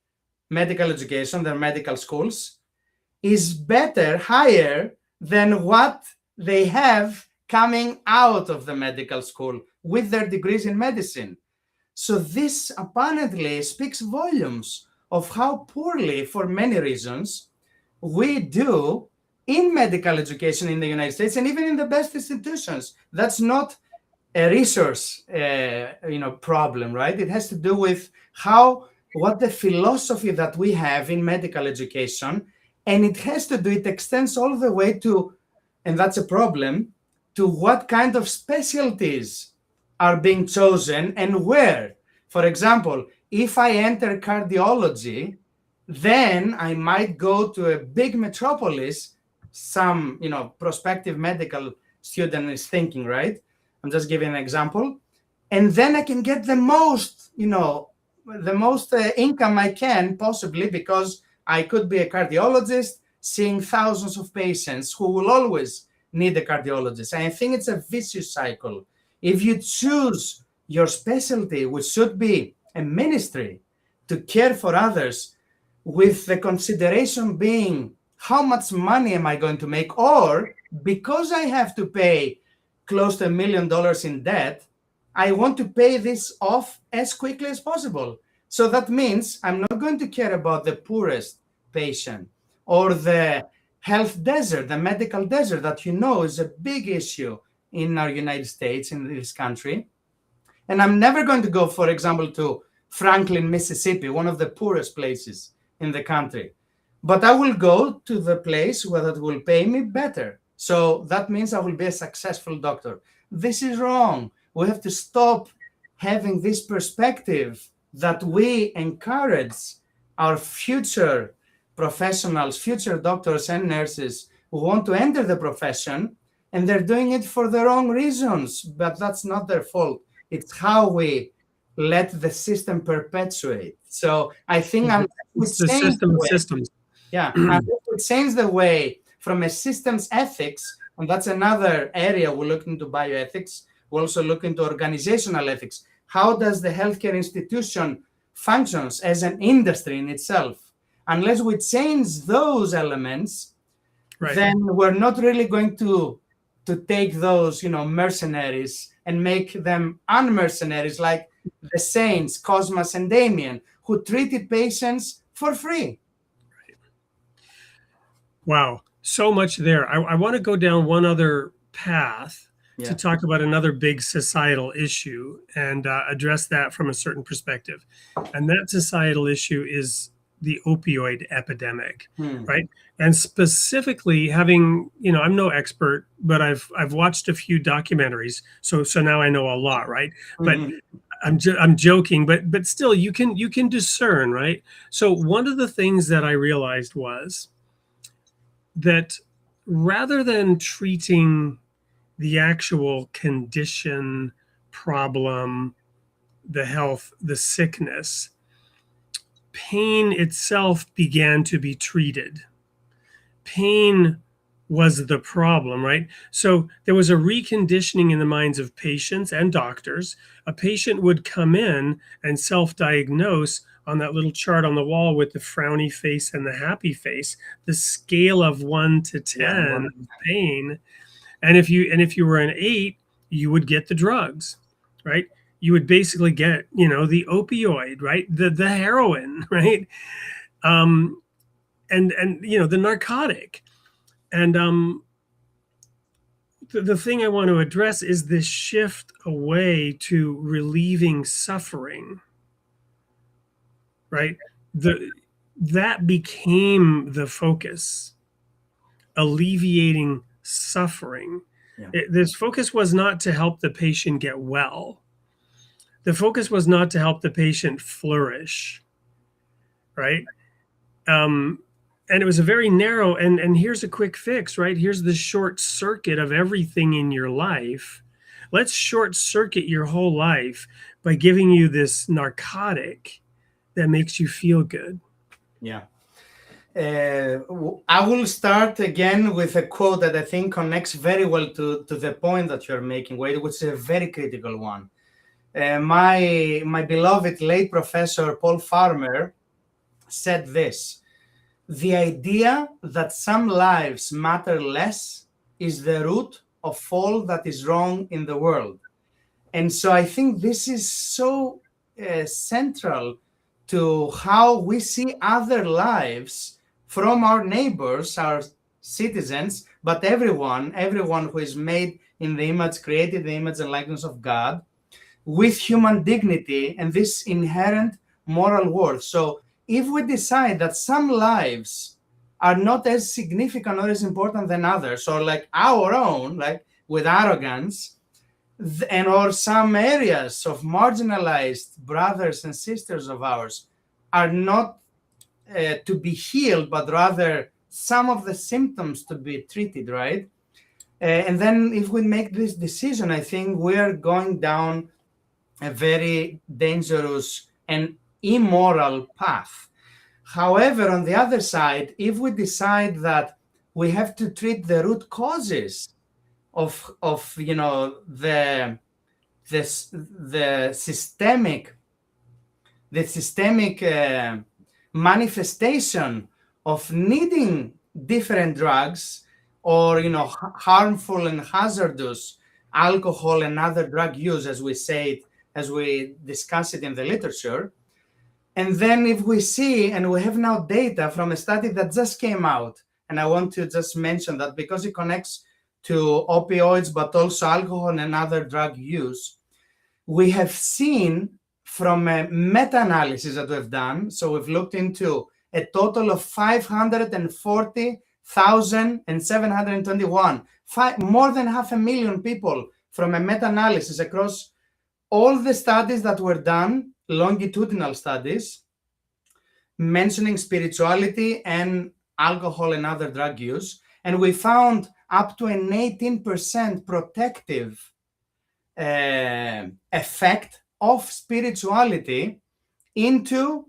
medical education, their medical schools, is better, higher than what they have coming out of the medical school with their degrees in medicine. So this apparently speaks volumes of how poorly, for many reasons, we do in medical education in the United States and even in the best institutions. That's not a resource problem, right? It has to do with what the philosophy that we have in medical education, and it extends all the way to, and that's a problem, to what kind of specialties are being chosen and where. For example, if I enter cardiology, then I might go to a big metropolis. Some, prospective medical student is thinking, right? I'm just giving an example. And then I can get the most income I can possibly, because I could be a cardiologist seeing thousands of patients who will always need a cardiologist. And I think it's a vicious cycle. If you choose your specialty, which should be a ministry to care for others, with the consideration being how much money am I going to make, or because I have to pay close to $1 million in debt, I want to pay this off as quickly as possible. So that means I'm not going to care about the poorest patient or the health desert, the medical desert that is a big issue in our United States, in this country. And I'm never going to go, for example, to Franklin, Mississippi, one of the poorest places in the country. But I will go to the place where that will pay me better. So that means I will be a successful doctor. This is wrong. We have to stop having this perspective that we encourage our future professionals, future doctors and nurses who want to enter the profession, and they're doing it for the wrong reasons, but that's not their fault. It's how we let the system perpetuate. So I think it's the system of systems. Yeah, and it changes the way from a systems ethics, and that's another area we look into bioethics. We also look into organizational ethics. How does the healthcare institution functions as an industry in itself? Unless we change those elements, right, then we're not really going to take those, mercenaries and make them unmercenaries, like the saints, Cosmas and Damien, who treated patients for free. Right. Wow, so much there. I want to go down one other path to talk about another big societal issue and address that from a certain perspective. And that societal issue is the opioid epidemic, right? And specifically having, I'm no expert, but I've watched a few documentaries, so now I know a lot, right? But I'm joking, but still you can discern, right? So one of the things that I realized was that rather than treating the actual condition, problem, the health, the sickness, pain itself began to be treated. Pain was the problem, right? So there was a reconditioning in the minds of patients and doctors. A patient would come in and self-diagnose on that little chart on the wall with the frowny face and the happy face, the scale of 1 to 10 of pain. And if you were an 8, you would get the drugs, right? You would basically get, the opioid, right? The heroin, right? And the narcotic. And the thing I want to address is this shift away to relieving suffering, right? That became the focus, alleviating suffering. This focus was not to help the patient get well. The focus was not to help the patient flourish, right? And it was a very narrow, and here's a quick fix, right? Here's the short circuit of everything in your life. Let's short circuit your whole life by giving you this narcotic that makes you feel good. Yeah. I will start again with a quote that I think connects very well to the point that you're making, Wade, which is a very critical one. My beloved late professor Paul Farmer said this: the idea that some lives matter less is the root of all that is wrong in the world. And so I think this is so central to how we see other lives from our neighbors, our citizens, but everyone who is made in the image, created in the image and likeness of God, with human dignity and this inherent moral worth. So if we decide that some lives are not as significant or as important than others, or like our own, like with arrogance, and or some areas of marginalized brothers and sisters of ours are not to be healed, but rather some of the symptoms to be treated, right? And then if we make this decision, I think we're going down a very dangerous and immoral path. However, on the other side, if we decide that we have to treat the root causes of the systemic manifestation of needing different drugs, or harmful and hazardous alcohol and other drug use, as we say it, as we discuss it in the literature. And then if we see, and we have now data from a study that just came out, and I want to just mention that because it connects to opioids, but also alcohol and other drug use, we have seen from a meta-analysis that we've done, so we've looked into a total of 540,721, more than 500,000 people from a meta-analysis across all the studies that were done, longitudinal studies, mentioning spirituality and alcohol and other drug use. And we found up to an 18% protective effect of spirituality into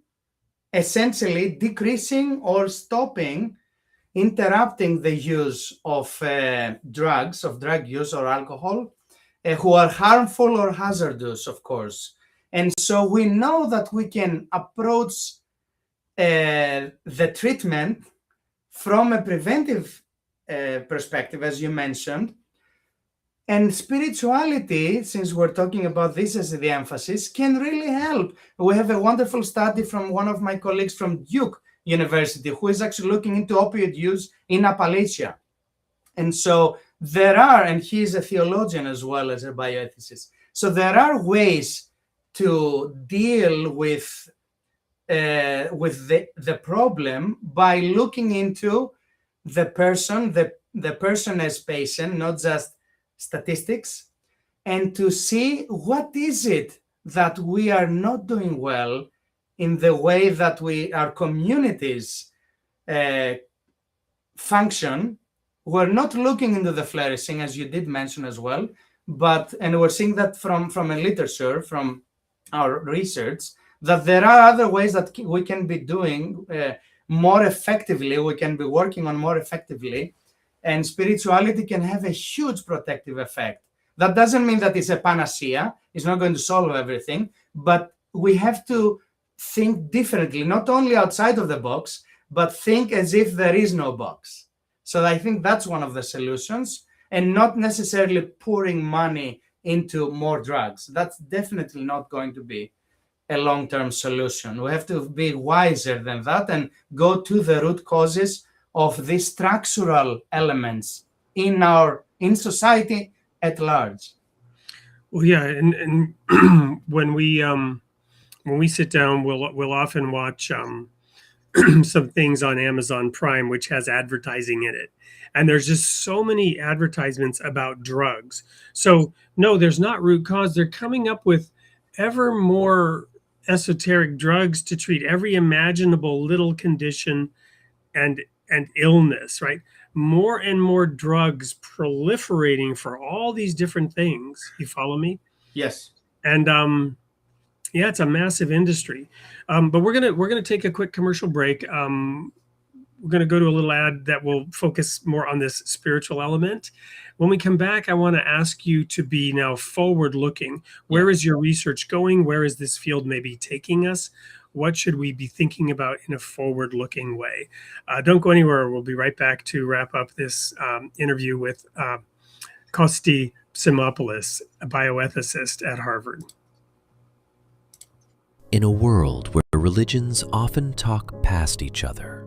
essentially decreasing or stopping, interrupting the use of drugs, of drug use or alcohol, who are harmful or hazardous, of course. And so we know that we can approach the treatment from a preventive perspective, as you mentioned. And spirituality, since we're talking about this as the emphasis, can really help. We have a wonderful study from one of my colleagues from Duke University, who is actually looking into opioid use in Appalachia. And so there are, and he's a theologian as well as a bioethicist. So there are ways to deal with the problem by looking into the person, the person as patient, not just statistics, and to see what is it that we are not doing well in the way that our communities function. We're not looking into the flourishing, as you did mention as well, and we're seeing that from a literature, from our research, that there are other ways that we can be doing more effectively, we can be working on more effectively, and spirituality can have a huge protective effect. That doesn't mean that it's a panacea, it's not going to solve everything, but we have to think differently, not only outside of the box, but think as if there is no box. So I think that's one of the solutions, and not necessarily pouring money into more drugs. That's definitely not going to be a long-term solution. We have to be wiser than that and go to the root causes of these structural elements in society at large. Well, yeah, and when we sit down, we'll often watch some things on Amazon Prime, which has advertising in it. And there's just so many advertisements about drugs. So no, there's not root cause. They're coming up with ever more esoteric drugs to treat every imaginable little condition and illness, right? More and more drugs proliferating for all these different things. You follow me? Yes. And yeah, it's a massive industry. But we're gonna take a quick commercial break. we're going to go to a little ad that will focus more on this spiritual element. When we come back, I want to ask you to be now forward-looking. Where is your research going? Where is this field maybe taking us? What should we be thinking about in a forward-looking way? Don't go anywhere. We'll be right back to wrap up this interview with Kosti Psimopoulos, a bioethicist at Harvard. In a world where religions often talk past each other,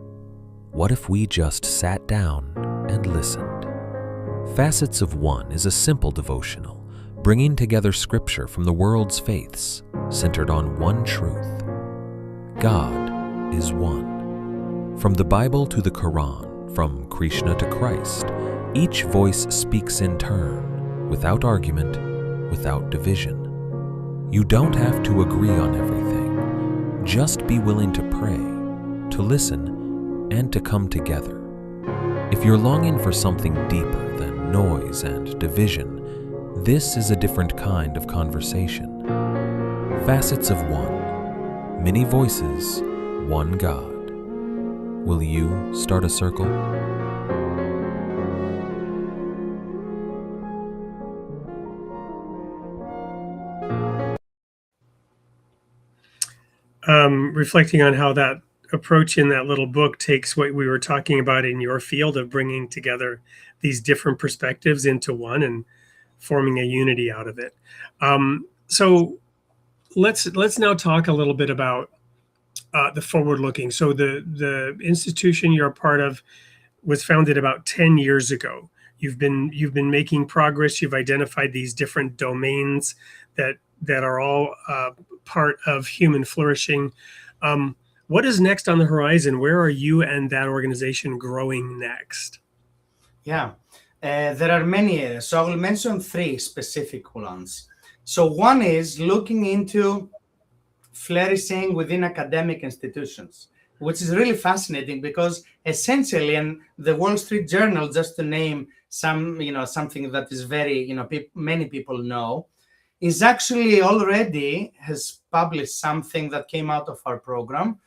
what if we just sat down and listened? Facets of One is a simple devotional, bringing together scripture from the world's faiths, centered on one truth. God is one. From the Bible to the Quran, from Krishna to Christ, each voice speaks in turn, without argument, without division. You don't have to agree on everything. Just be willing to pray, to listen, and to come together. If you're longing for something deeper than noise and division, this is a different kind of conversation. Facets of One. Many voices, one God. Will you start a circle? Reflecting on how that approach in that little book takes what we were talking about in your field of bringing together these different perspectives into one and forming a unity out of it. So let's now talk a little bit about the forward-looking. So the institution you're a part of was founded about 10 years ago. You've been making progress. You've identified these different domains that are all part of human flourishing. What is next on the horizon? Where are you and that organization growing next? Yeah, there are many areas. So I will mention three specific ones. So one is looking into flourishing within academic institutions, which is really fascinating because essentially, and the Wall Street Journal, just to name some, something that is very, many people know, is actually already has published something that came out of our program.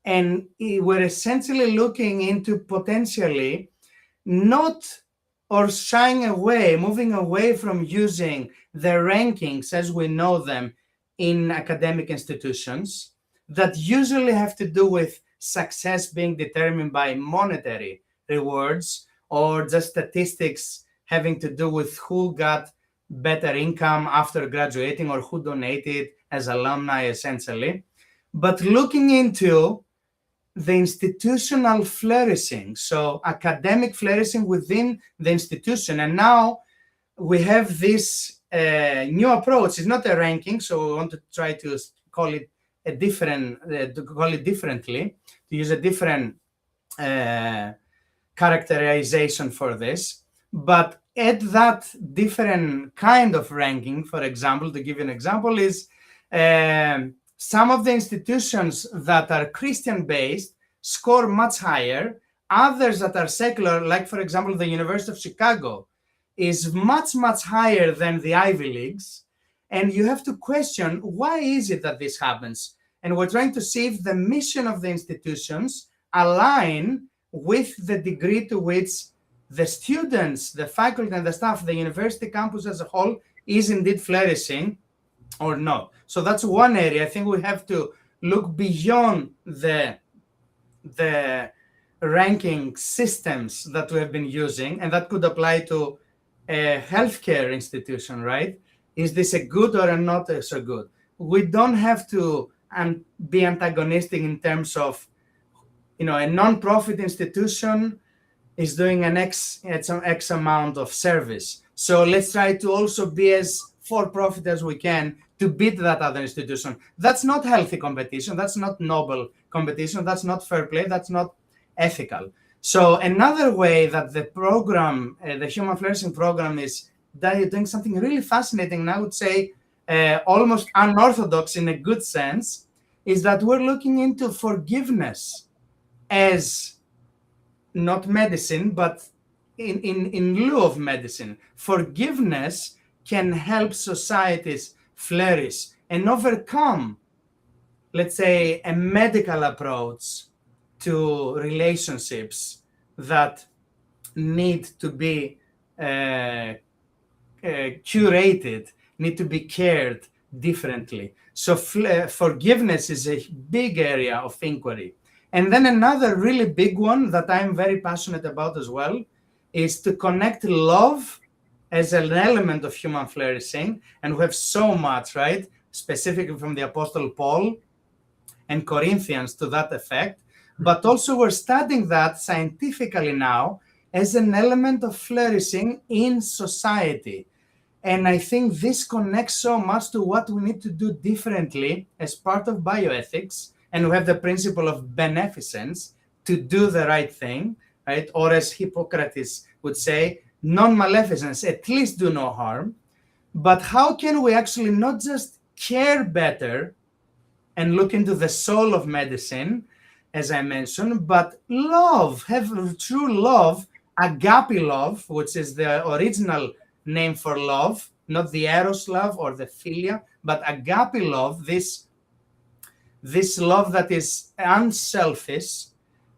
And we're essentially looking into potentially not or shying away, moving away from using the rankings as we know them in academic institutions that usually have to do with success being determined by monetary rewards or just statistics having to do with who got better income after graduating or who donated as alumni essentially, but looking into the institutional flourishing, so academic flourishing within the institution. And now we have this new approach. It's not a ranking, so we want to try to call it differently, to use a different characterization for this. But at that different kind of ranking, for example, to give you an example, is some of the institutions that are Christian-based score much higher. Others that are secular, like, for example, the University of Chicago, is much, much higher than the Ivy Leagues. And you have to question, why is it that this happens? And we're trying to see if the mission of the institutions align with the degree to which the students, the faculty, and the staff, the university campus as a whole is indeed flourishing or not. So that's one area. I think we have to look beyond the ranking systems that we have been using, and that could apply to a healthcare institution, right? Is this a good or a not so good? We don't have to be antagonistic in terms of, a non-profit institution is doing an X amount of service. So let's try to also be as for-profit as we can to beat that other institution. That's not healthy competition. That's not noble competition. That's not fair play. That's not ethical. So another way that the program, the Human Flourishing Program, is doing something really fascinating, and I would say almost unorthodox in a good sense, is that we're looking into forgiveness as not medicine, but in lieu of medicine. Forgiveness can help societies flourish and overcome, let's say, a medical approach to relationships that need to be curated, need to be cared differently. So forgiveness is a big area of inquiry. And then another really big one that I'm very passionate about as well is to connect love as an element of human flourishing. And we have so much, right? Specifically from the Apostle Paul and Corinthians to that effect. But also we're studying that scientifically now as an element of flourishing in society. And I think this connects so much to what we need to do differently as part of bioethics. And we have the principle of beneficence, to do the right thing, right? Or as Hippocrates would say, non-maleficence, at least do no harm. But how can we actually not just care better and look into the soul of medicine, as I mentioned, but love, have true love, agape love, which is the original name for love, not the eros love or the philia, but agape love, this love that is unselfish,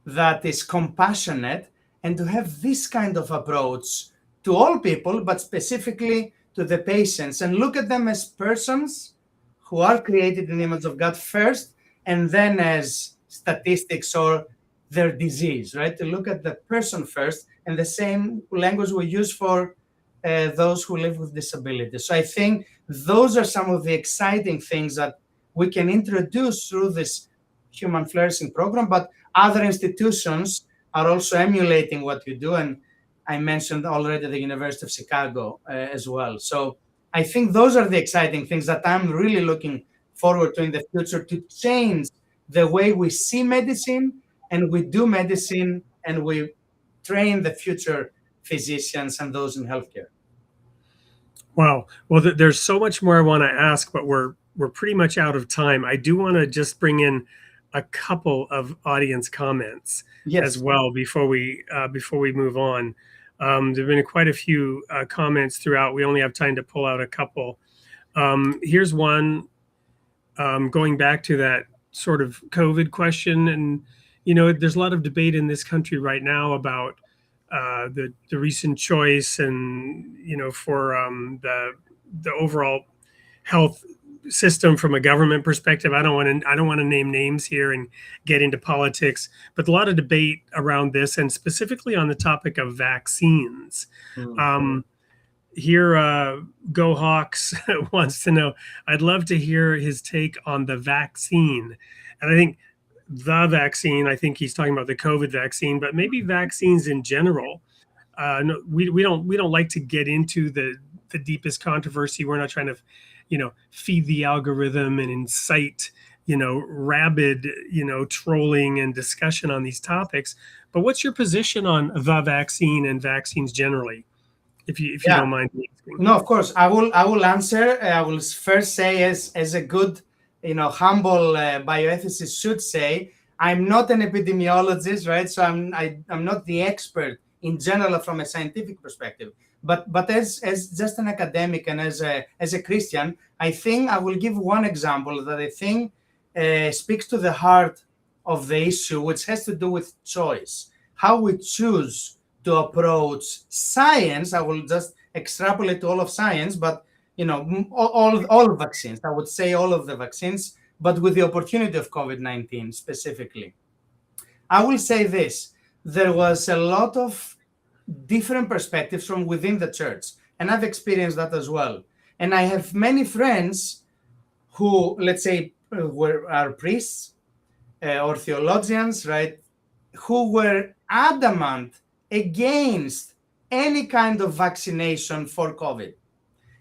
that is compassionate, and to have this kind of approach to all people, but specifically to the patients, and look at them as persons who are created in the image of God first, and then as statistics or their disease, right? To look at the person first, and the same language we use for those who live with disabilities. So I think those are some of the exciting things that we can introduce through this human flourishing program, but other institutions are also emulating what you do. And I mentioned already the University of Chicago as well. So I think those are the exciting things that I'm really looking forward to in the future, to change the way we see medicine and we do medicine, and we train the future physicians and those in healthcare. Wow. Well, there's so much more I want to ask, but we're pretty much out of time. I do want to just bring in a couple of audience comments as well before we move on. There've been quite a few comments throughout. We only have time to pull out a couple. Here's one, going back to that sort of COVID question, and there's a lot of debate in this country right now about the recent choice, and for the overall health system from a government perspective. I don't want to name names here and get into politics, but a lot of debate around this, and specifically on the topic of vaccines. Here, Go Hawks wants to know, I'd love to hear his take on the vaccine. And I think the vaccine, I think he's talking about the COVID vaccine, but maybe vaccines in general. No, we don't like to get into the deepest controversy. We're not trying to, feed the algorithm and incite, rabid, trolling and discussion on these topics. But what's your position on the vaccine and vaccines generally, if you don't mind me asking? No, of course. I will answer. I will first say, as a good, humble bioethicist should say, I'm not an epidemiologist, right? So I'm not the expert in general from a scientific perspective. But as just an academic and as a Christian, I think I will give one example that I think speaks to the heart of the issue, which has to do with choice, how we choose to approach science. I will just extrapolate to all of science, but all vaccines. I would say all of the vaccines, but with the opportunity of COVID-19 specifically. I will say this: there was a lot of different perspectives from within the church, and I've experienced that as well. And I have many friends who, let's say, are priests or theologians, right, who were adamant against any kind of vaccination for COVID.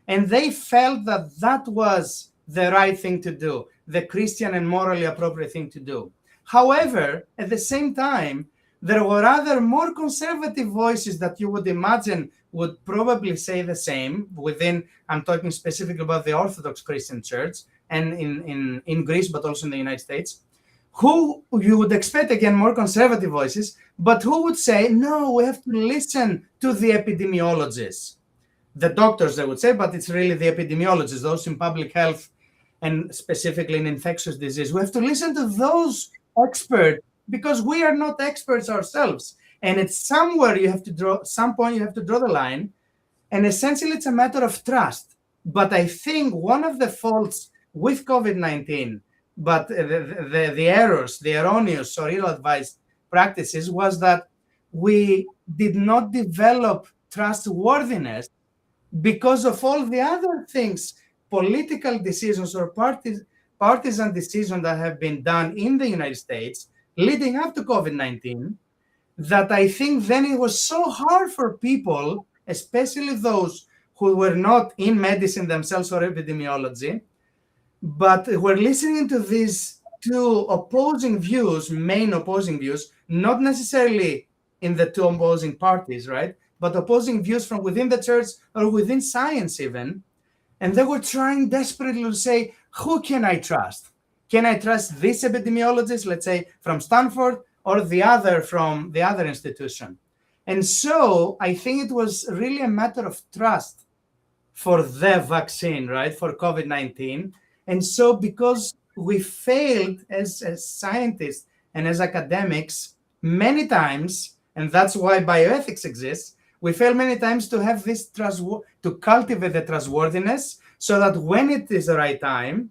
And they felt that that was the right thing to do, the Christian and morally appropriate thing to do. However, at the same time, there were other more conservative voices that you would imagine would probably say the same within, I'm talking specifically about the Orthodox Christian Church and in Greece, but also in the United States, who you would expect, again, more conservative voices, but who would say, no, we have to listen to the epidemiologists. The doctors, they would say, but it's really the epidemiologists, those in public health and specifically in infectious disease. We have to listen to those experts because we are not experts ourselves. And it's somewhere some point you have to draw the line. And essentially, it's a matter of trust. But I think one of the faults with COVID-19, but the errors, the erroneous or ill-advised practices, was that we did not develop trustworthiness because of all the other things, political decisions or partisan decisions that have been done in the United States leading up to COVID-19, that I think then it was so hard for people, especially those who were not in medicine themselves or epidemiology, but were listening to these two main opposing views, not necessarily in the two opposing parties, right? But opposing views from within the church or within science even. And they were trying desperately to say, who can I trust? Can I trust this epidemiologist, let's say from Stanford, or the other from the other institution? And so I think it was really a matter of trust for the vaccine, right, for COVID-19. And so because we failed as scientists and as academics many times, and that's why bioethics exists, we fail many times to have this to cultivate the trustworthiness, so that when it is the right time,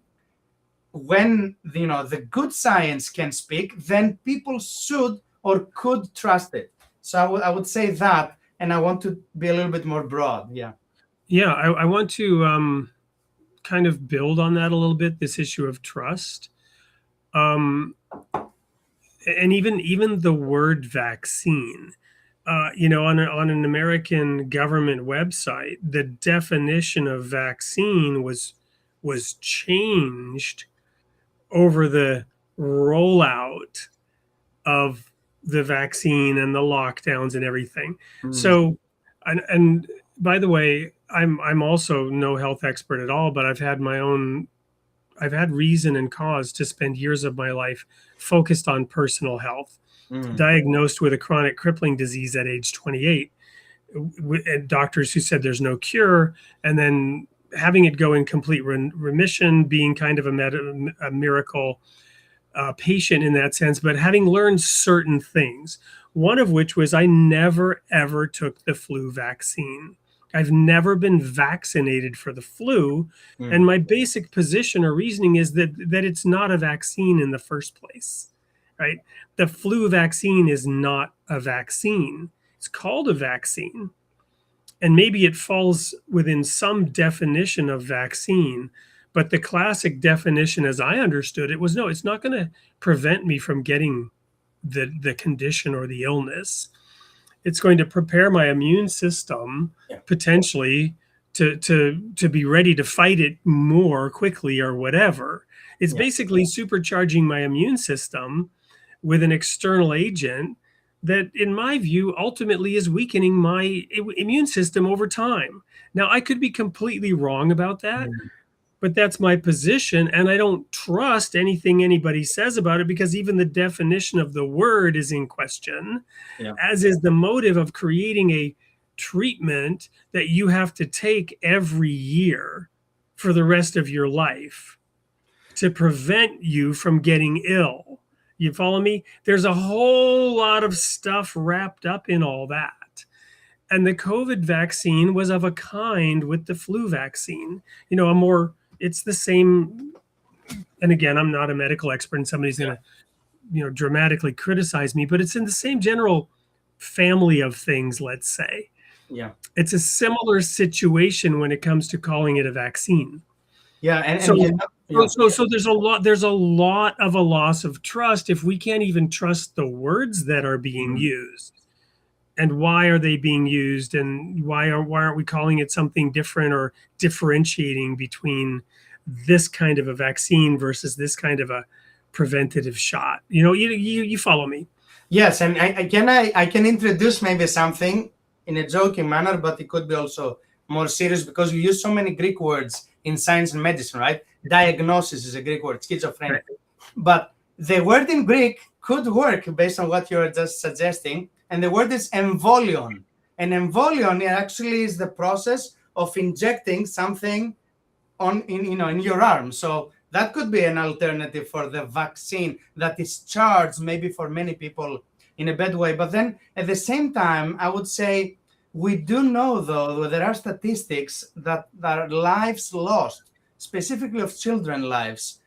when the good science can speak, then people should or could trust it. So I would say that, and I want to be a little bit more broad. Yeah. Yeah, I want to kind of build on that a little bit, this issue of trust. And even the word vaccine, on an American government website, the definition of vaccine was changed over the rollout of the vaccine and the lockdowns and everything. So, and by the way, I'm also no health expert at all, but I've had reason and cause to spend years of my life focused on personal health, diagnosed with a chronic crippling disease at age 28, and doctors who said there's no cure, and then having it go in complete remission, being kind of a miracle patient in that sense, but having learned certain things, one of which was I never, ever took the flu vaccine. I've never been vaccinated for the flu. And my basic position or reasoning is that it's not a vaccine in the first place, right? The flu vaccine is not a vaccine. It's called a vaccine. And maybe it falls within some definition of vaccine, but the classic definition, as I understood it, was no, it's not going to prevent me from getting the condition or the illness. It's going to prepare my immune system potentially to be ready to fight it more quickly or whatever. It's basically supercharging my immune system with an external agent that, in my view, ultimately is weakening my immune system over time. Now, I could be completely wrong about that, but that's my position, and I don't trust anything anybody says about it, because even the definition of the word is in question, as is the motive of creating a treatment that you have to take every year for the rest of your life to prevent you from getting ill. You follow me? There's a whole lot of stuff wrapped up in all that. And the COVID vaccine was of a kind with the flu vaccine, it's the same. And again, I'm not a medical expert and somebody's going to, dramatically criticize me, but it's in the same general family of things, let's say. Yeah. It's a similar situation when it comes to calling it a vaccine. Yeah. And so there's a lot of a loss of trust if we can't even trust the words that are being used. And why are they being used? And why aren't we calling it something different or differentiating between this kind of a vaccine versus this kind of a preventative shot? You follow me? Yes, and I can introduce maybe something in a joking manner, but it could be also more serious, because we use so many Greek words in science and medicine, right? Diagnosis is a Greek word, schizophrenia. Right. But the word in Greek could work based on what you're just suggesting. And the word is emvolion. And emvolion actually is the process of injecting something in your arm. So That could be an alternative for the vaccine that is charged maybe for many people in a bad way. But then at the same time, I would say we do know, though, there are statistics that there are lives lost, specifically of children lives,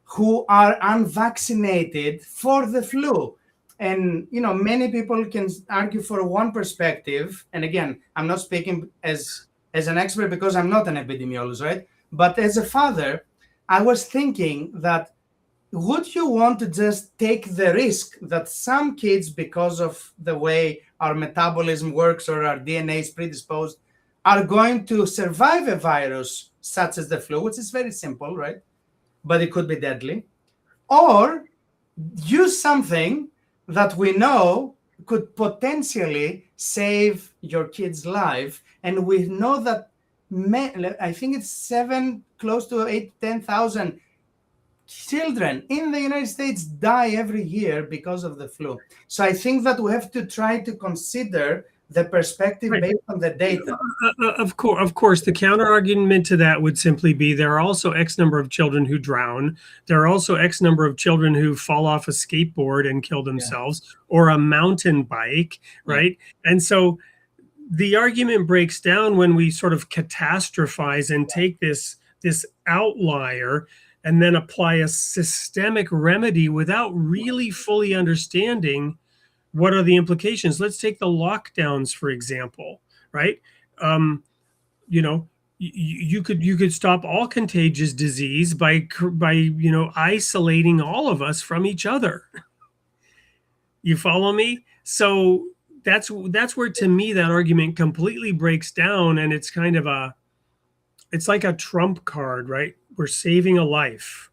who are unvaccinated for the flu. And, many people can argue for one perspective. And again, I'm not speaking as an expert because I'm not an epidemiologist, right? But as a father, I was thinking that would you want to just take the risk that some kids, because of the way our metabolism works or our DNA is predisposed, are going to survive a virus such as the flu, which is very simple, right? But it could be deadly. Or use something that we know could potentially save your kid's life. And we know that I think it's close to 10,000 children in the United States die every year because of the flu. So I think that we have to try to consider the perspective based on the data. Of course, the counter argument to that would simply be there are also X number of children who drown. There are also X number of children who fall off a skateboard and kill themselves, or a mountain bike, right? And so the argument breaks down when we sort of catastrophize and take this outlier and then apply a systemic remedy without really fully understanding what are the implications. Let's take the lockdowns, for example, right? You could stop all contagious disease by isolating all of us from each other. You follow me? So that's where, to me, that argument completely breaks down, and it's kind of it's like a trump card, right? We're saving a life.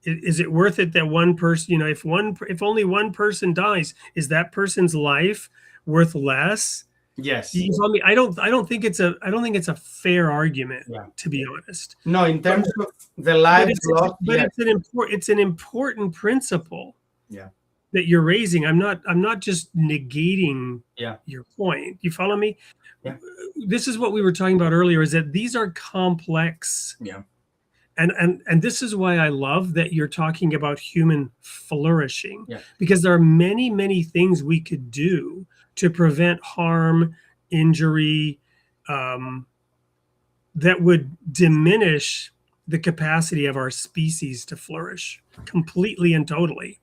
Is it worth it that one person, if only one person dies, is that person's life worth less? Yes. You follow me? I don't think it's a fair argument, to be honest. No, in terms of the lives lost, but it's an important principle. Yeah. That you're raising. I'm not just negating your point. You follow me? Yeah. This is what we were talking about earlier, is that these are complex. Yeah. And this is why I love that you're talking about human flourishing, because there are many, many things we could do to prevent harm, injury, that would diminish the capacity of our species to flourish completely and totally.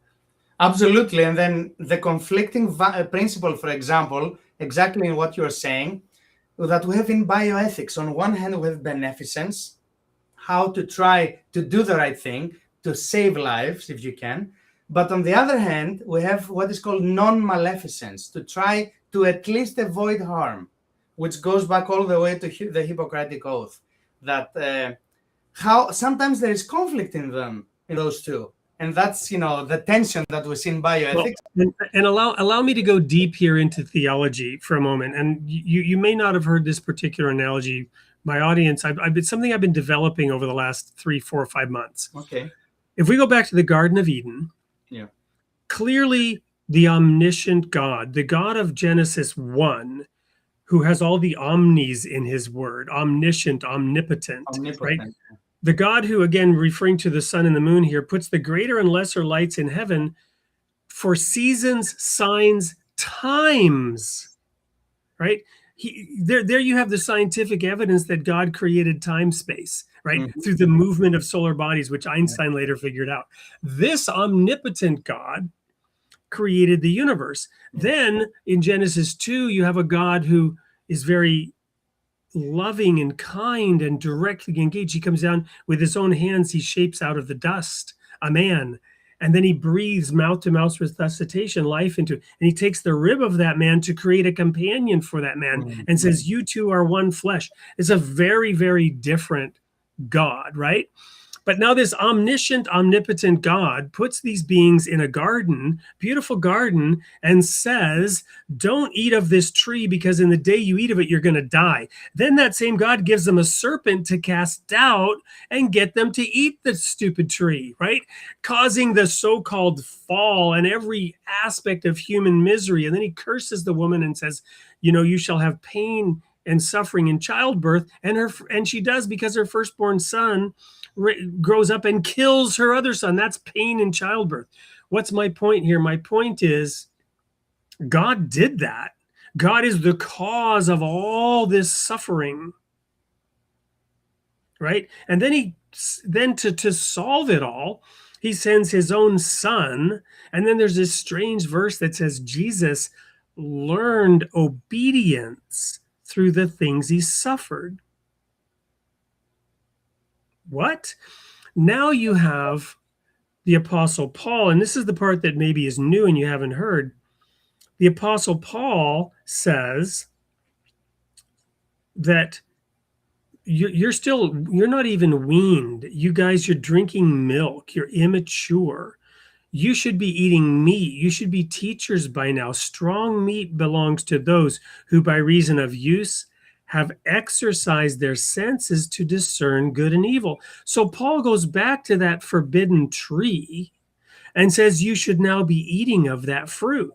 Absolutely. And then the conflicting principle, for example, exactly in what you're saying, that we have in bioethics. On one hand, we have beneficence, how to try to do the right thing, to save lives if you can. But on the other hand, we have what is called non-maleficence, to try to at least avoid harm, which goes back all the way to the Hippocratic Oath, that how sometimes there is conflict in those two. And that's, the tension that we see in bioethics. Well, and allow me to go deep here into theology for a moment. And you may not have heard this particular analogy. My audience, it's something I've been developing over the last 3, 4, 5 months. Okay. If we go back to the Garden of Eden, clearly the omniscient God, the God of Genesis 1, who has all the omnis in his word, omniscient, omnipotent. Right? The God who, again, referring to the sun and the moon here, puts the greater and lesser lights in heaven for seasons, signs, times, right? There you have the scientific evidence that God created time space, right? Through the movement of solar bodies, which Einstein later figured out. This omnipotent God created the universe. Then in Genesis 2, you have a God who is very loving and kind and directly engaged. He comes down with his own hands, he shapes out of the dust a man, and then he breathes mouth to mouth resuscitation, life into, and he takes the rib of that man to create a companion for that man and says, you two are one flesh. It's a very, very different God, right? But now this omniscient, omnipotent God puts these beings in a garden, beautiful garden, and says, don't eat of this tree because in the day you eat of it, you're going to die. Then that same God gives them a serpent to cast out and get them to eat the stupid tree, right? Causing the so-called fall and every aspect of human misery. And then he curses the woman and says, you shall have pain and suffering in childbirth. And she does, because her firstborn son grows up and kills her other son. That's pain in childbirth. What's my point here? My point is God did that. God is the cause of all this suffering, right? And then to solve it all, he sends his own son. And then there's this strange verse that says Jesus learned obedience through the things he suffered. What? Now you have the Apostle Paul, and this is the part that maybe is new and you haven't heard. The Apostle Paul says that you're not even weaned. You guys, you're drinking milk. You're immature. You should be eating meat. You should be teachers by now. Strong meat belongs to those who, by reason of use, have exercised their senses to discern good and evil. So Paul goes back to that forbidden tree and says you should now be eating of that fruit.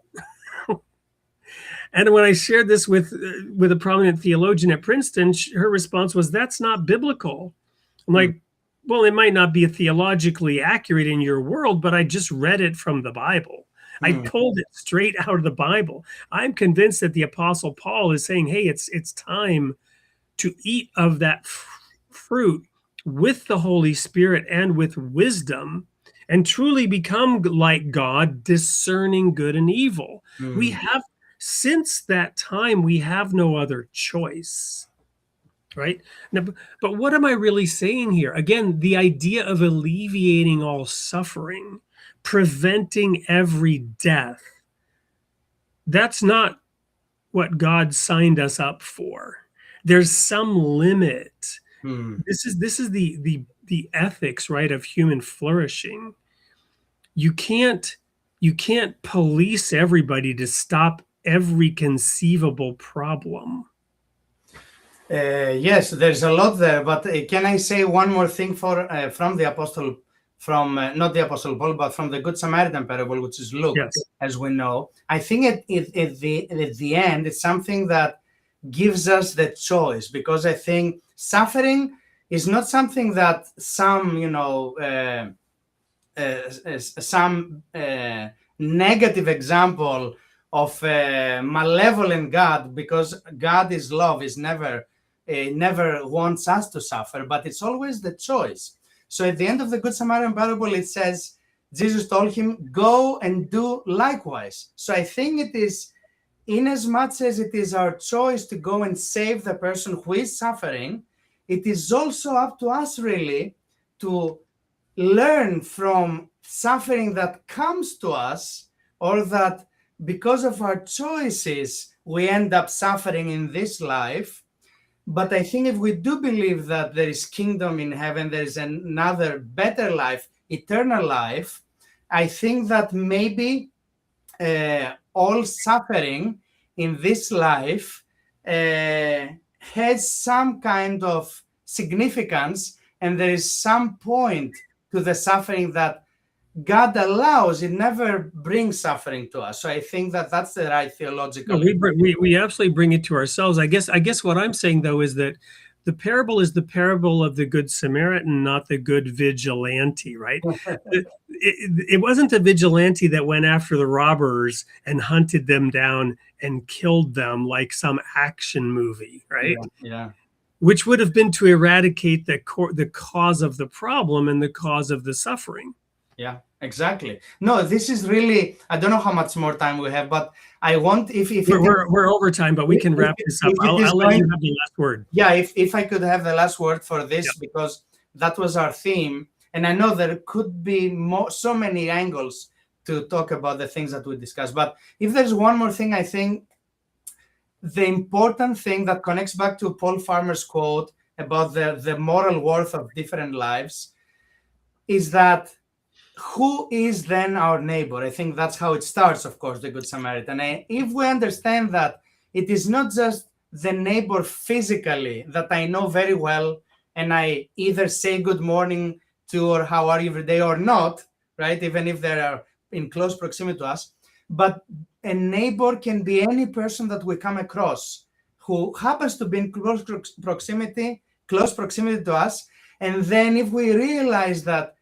And when I shared this with a prominent theologian at Princeton, her response was, that's not biblical. I'm like, well, it might not be theologically accurate in your world, but I just read it from the Bible. I pulled it straight out of the Bible. I'm convinced that the Apostle Paul is saying, hey, it's time to eat of that fruit with the Holy Spirit and with wisdom and truly become like God, discerning good and evil. We have, since that time, we have no other choice, right? Now, but what am I really saying here? Again, the idea of alleviating all suffering, preventing every death, that's not what God signed us up for. There's some limit. This is the ethics, right, of human flourishing. You can't police everybody to stop every conceivable problem. Yes, there's a lot there, but can I say one more thing from the apostle, not the Apostle Paul, but from the Good Samaritan parable, which is Luke, Yes. as we know. I think at the end, it's something that gives us the choice, because I think suffering is not something that some negative example of malevolent God, because God is love, is never wants us to suffer, but it's always the choice. So at the end of the Good Samaritan parable, it says, Jesus told him, go and do likewise. So I think it is, in as much as it is our choice to go and save the person who is suffering, it is also up to us really to learn from suffering that comes to us, or that because of our choices, we end up suffering in this life. But I think if we do believe that there is kingdom in heaven, there is another better life, eternal life, I think that maybe all suffering in this life has some kind of significance, and there is some point to the suffering that God allows. It never brings suffering to us. So I think that that's the right theological. No, we absolutely bring it to ourselves. I guess what I'm saying, though, is that the parable is the parable of the Good Samaritan, not the good vigilante, right? It wasn't a vigilante that went after the robbers and hunted them down and killed them like some action movie, right? Yeah. Which would have been to eradicate the cause of the problem and the cause of the suffering. Yeah, exactly. No, this is really, I don't know how much more time we have, but I want, if we're over time, but we can wrap this up. I'll let you have the last word. Yeah, if I could have the last word for this, because that was our theme. And I know there could be so many angles to talk about the things that we discussed. But if there's one more thing, I think the important thing that connects back to Paul Farmer's quote about the moral worth of different lives is that who is then our neighbor? I think that's how it starts, of course, the Good Samaritan. And if we understand that it is not just the neighbor physically that I know very well, and I either say good morning to or how are you every day or not, right? Even if they are in close proximity to us. But a neighbor can be any person that we come across who happens to be in close proximity to us. And then if we realize that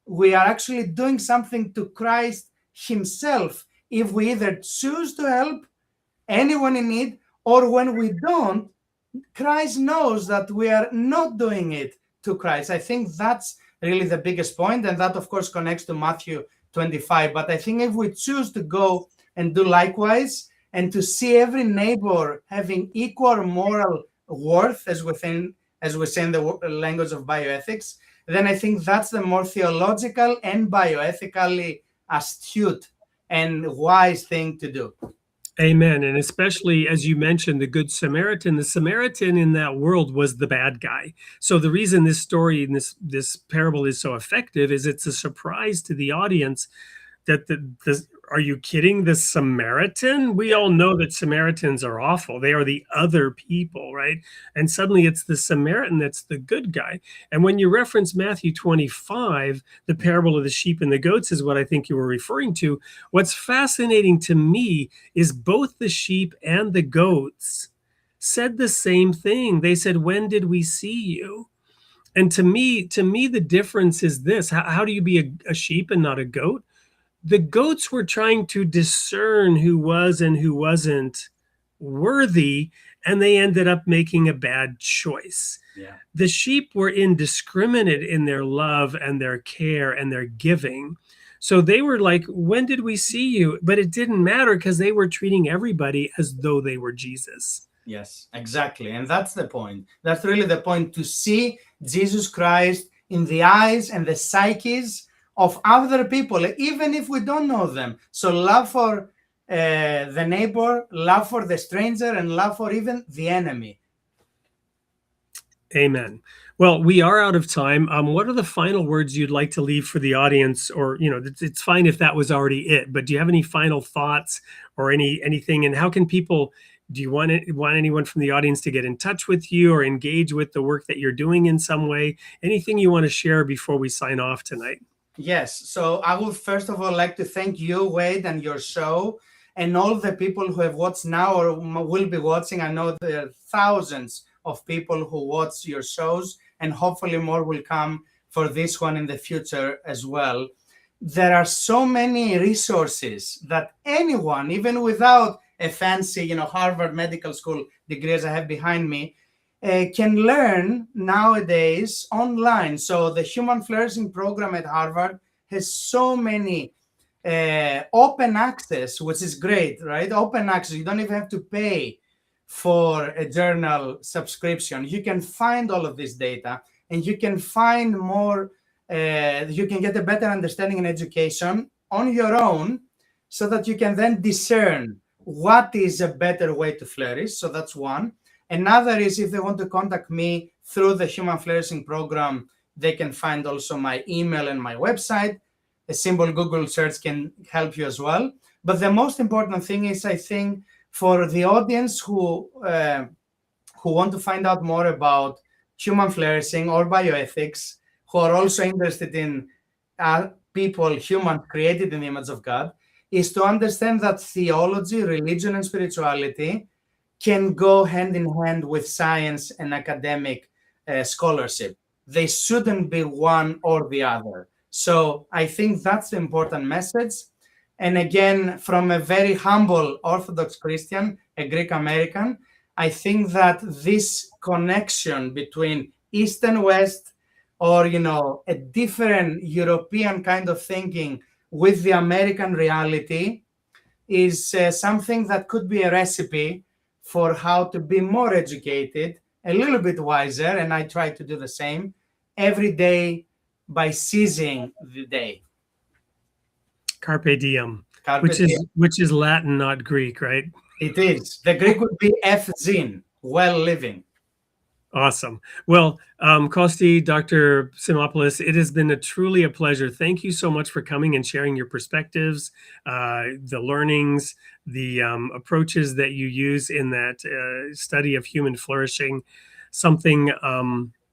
we are actually doing something to Christ himself, if we either choose to help anyone in need, or when we don't, Christ knows that we are not doing it to Christ. I think that's really the biggest point, and that of course connects to Matthew 25. But I think if we choose to go and do likewise, and to see every neighbor having equal moral worth, as we say in the language of bioethics, then I think that's the more theological and bioethically astute and wise thing to do. Amen. And especially, as you mentioned, the Good Samaritan, the Samaritan in that world was the bad guy. So the reason this story and this parable is so effective is it's a surprise to the audience that are you kidding? The Samaritan? We all know that Samaritans are awful. They are the other people, right? And suddenly it's the Samaritan that's the good guy. And when you reference Matthew 25, the parable of the sheep and the goats is what I think you were referring to. What's fascinating to me is both the sheep and the goats said the same thing. They said, "When did we see you?" And to me, the difference is this. How do you be a sheep and not a goat? The goats were trying to discern who was and who wasn't worthy, and they ended up making a bad choice. Yeah. The sheep were indiscriminate in their love and their care and their giving. So they were like, "When did we see you?" But it didn't matter because they were treating everybody as though they were Jesus. Yes, exactly. And that's the point. That's really the point, to see Jesus Christ in the eyes and the psyches of other people, even if we don't know them. So love for the neighbor, love for the stranger, and love for even the enemy. Amen. Well, we are out of time. What are the final words you'd like to leave for the audience? Or, it's fine if that was already it, but do you have any final thoughts or anything? And how can people, do you want anyone from the audience to get in touch with you or engage with the work that you're doing in some way? Anything you want to share before we sign off tonight? Yes. So I would first of all like to thank you, Wade, and your show, and all the people who have watched now or will be watching. I know there are thousands of people who watch your shows, and hopefully more will come for this one in the future as well. There are so many resources that anyone, even without a fancy, Harvard Medical School degree as I have behind me, can learn nowadays online. So the Human Flourishing Program at Harvard has so many open access, which is great, right? Open access. You don't even have to pay for a journal subscription. You can find all of this data, and you can find more, you can get a better understanding and education on your own, so that you can then discern what is a better way to flourish. So that's one. Another is, if they want to contact me through the Human Flourishing Program, they can find also my email and my website. A simple Google search can help you as well. But the most important thing is, I think, for the audience who want to find out more about human flourishing or bioethics, who are also interested in people, humans created in the image of God, is to understand that theology, religion, and spirituality can go hand in hand with science and academic scholarship. They shouldn't be one or the other. So I think that's the important message. And again, from a very humble Orthodox Christian, a Greek American, I think that this connection between East and West, or, a different European kind of thinking with the American reality, is something that could be a recipe for how to be more educated, a little bit wiser, and I try to do the same every day by seizing the day. Carpe diem, Carpe which diem. is Latin, not Greek, right? It is. The Greek would be efzin, well living. Awesome. Well, Kosti, Dr. Psimopoulos, it has been truly a pleasure. Thank you so much for coming and sharing your perspectives, the learnings, the approaches that you use in that study of human flourishing, something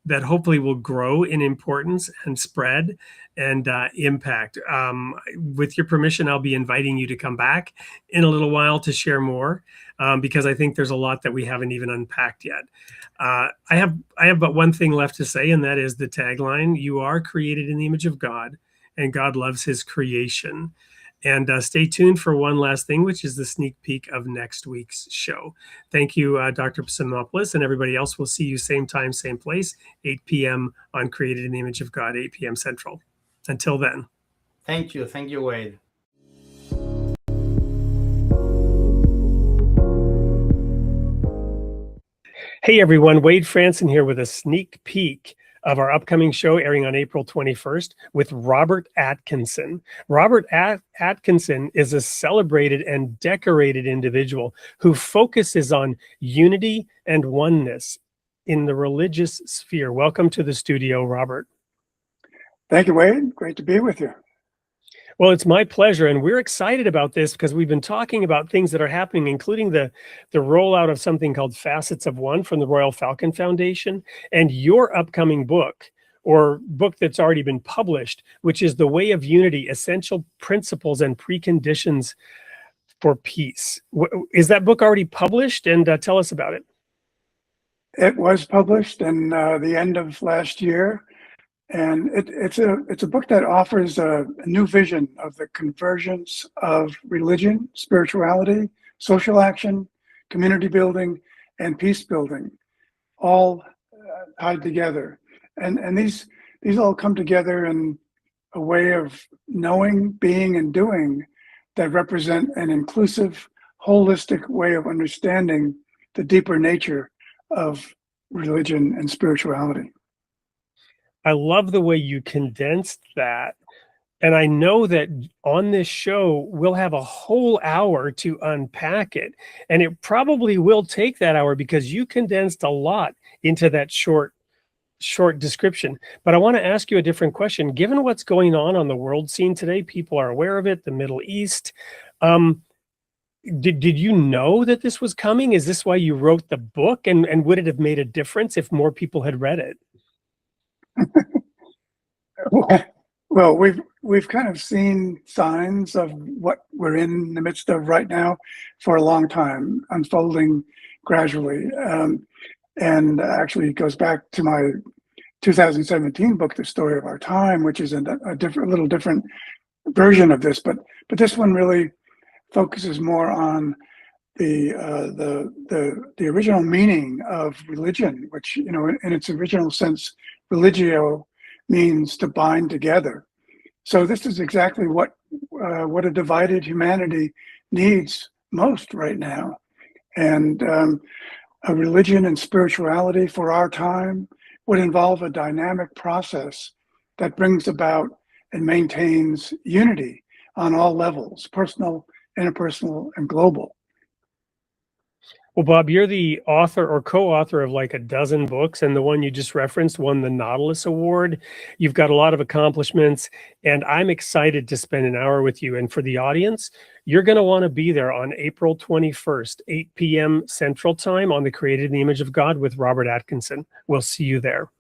that hopefully will grow in importance and spread and impact. With your permission, I'll be inviting you to come back in a little while to share more, because I think there's a lot that we haven't even unpacked yet. I have but one thing left to say, and that is the tagline: "You are created in the image of God, and God loves his creation." And stay tuned for one last thing, which is the sneak peek of next week's show. Thank you, Dr. Psimopoulos, and everybody else. We'll see you same time, same place, 8 p.m. on Created in the Image of God, 8 p.m. Central. Until then. Thank you. Thank you, Wade. Hey, everyone. Wade Franson here with a sneak peek of our upcoming show airing on April 21st with Robert Atkinson. Robert Atkinson is a celebrated and decorated individual who focuses on unity and oneness in the religious sphere. Welcome to the studio, Robert. Thank you, Wade. Great to be with you. Well, it's my pleasure, and we're excited about this because we've been talking about things that are happening, including the rollout of something called Facets of One from the Royal Falcon Foundation, and your upcoming book, or book that's already been published, which is The Way of Unity: Essential Principles and Preconditions for Peace. Is that book already published? And tell us about it. It was published in the end of last year. And it's a book that offers a new vision of the convergence of religion, spirituality, social action, community building, and peace building, all tied together. And these all come together in a way of knowing, being, and doing that represent an inclusive, holistic way of understanding the deeper nature of religion and spirituality. I love the way you condensed that. And I know that on this show, we'll have a whole hour to unpack it. And it probably will take that hour because you condensed a lot into that short description. But I want to ask you a different question. Given what's going on the world scene today, people are aware of it, the Middle East. Did you know that this was coming? Is this why you wrote the book? And would it have made a difference if more people had read it? Well, we've kind of seen signs of what we're in the midst of right now for a long time, unfolding gradually. And actually it goes back to my 2017 book, The Story of Our Time, which is a little different version of this, but this one really focuses more on the original meaning of religion, which, you know, in its original sense, religio means to bind together. So this is exactly what a divided humanity needs most right now. And a religion and spirituality for our time would involve a dynamic process that brings about and maintains unity on all levels: personal, interpersonal, and global. Well, Bob, you're the author or co-author of like a dozen books, and the one you just referenced won the Nautilus Award. You've got a lot of accomplishments, and I'm excited to spend an hour with you. And for the audience, you're going to want to be there on April 21st, 8 p.m. Central Time on the Created in the Image of God with Robert Atkinson. We'll see you there.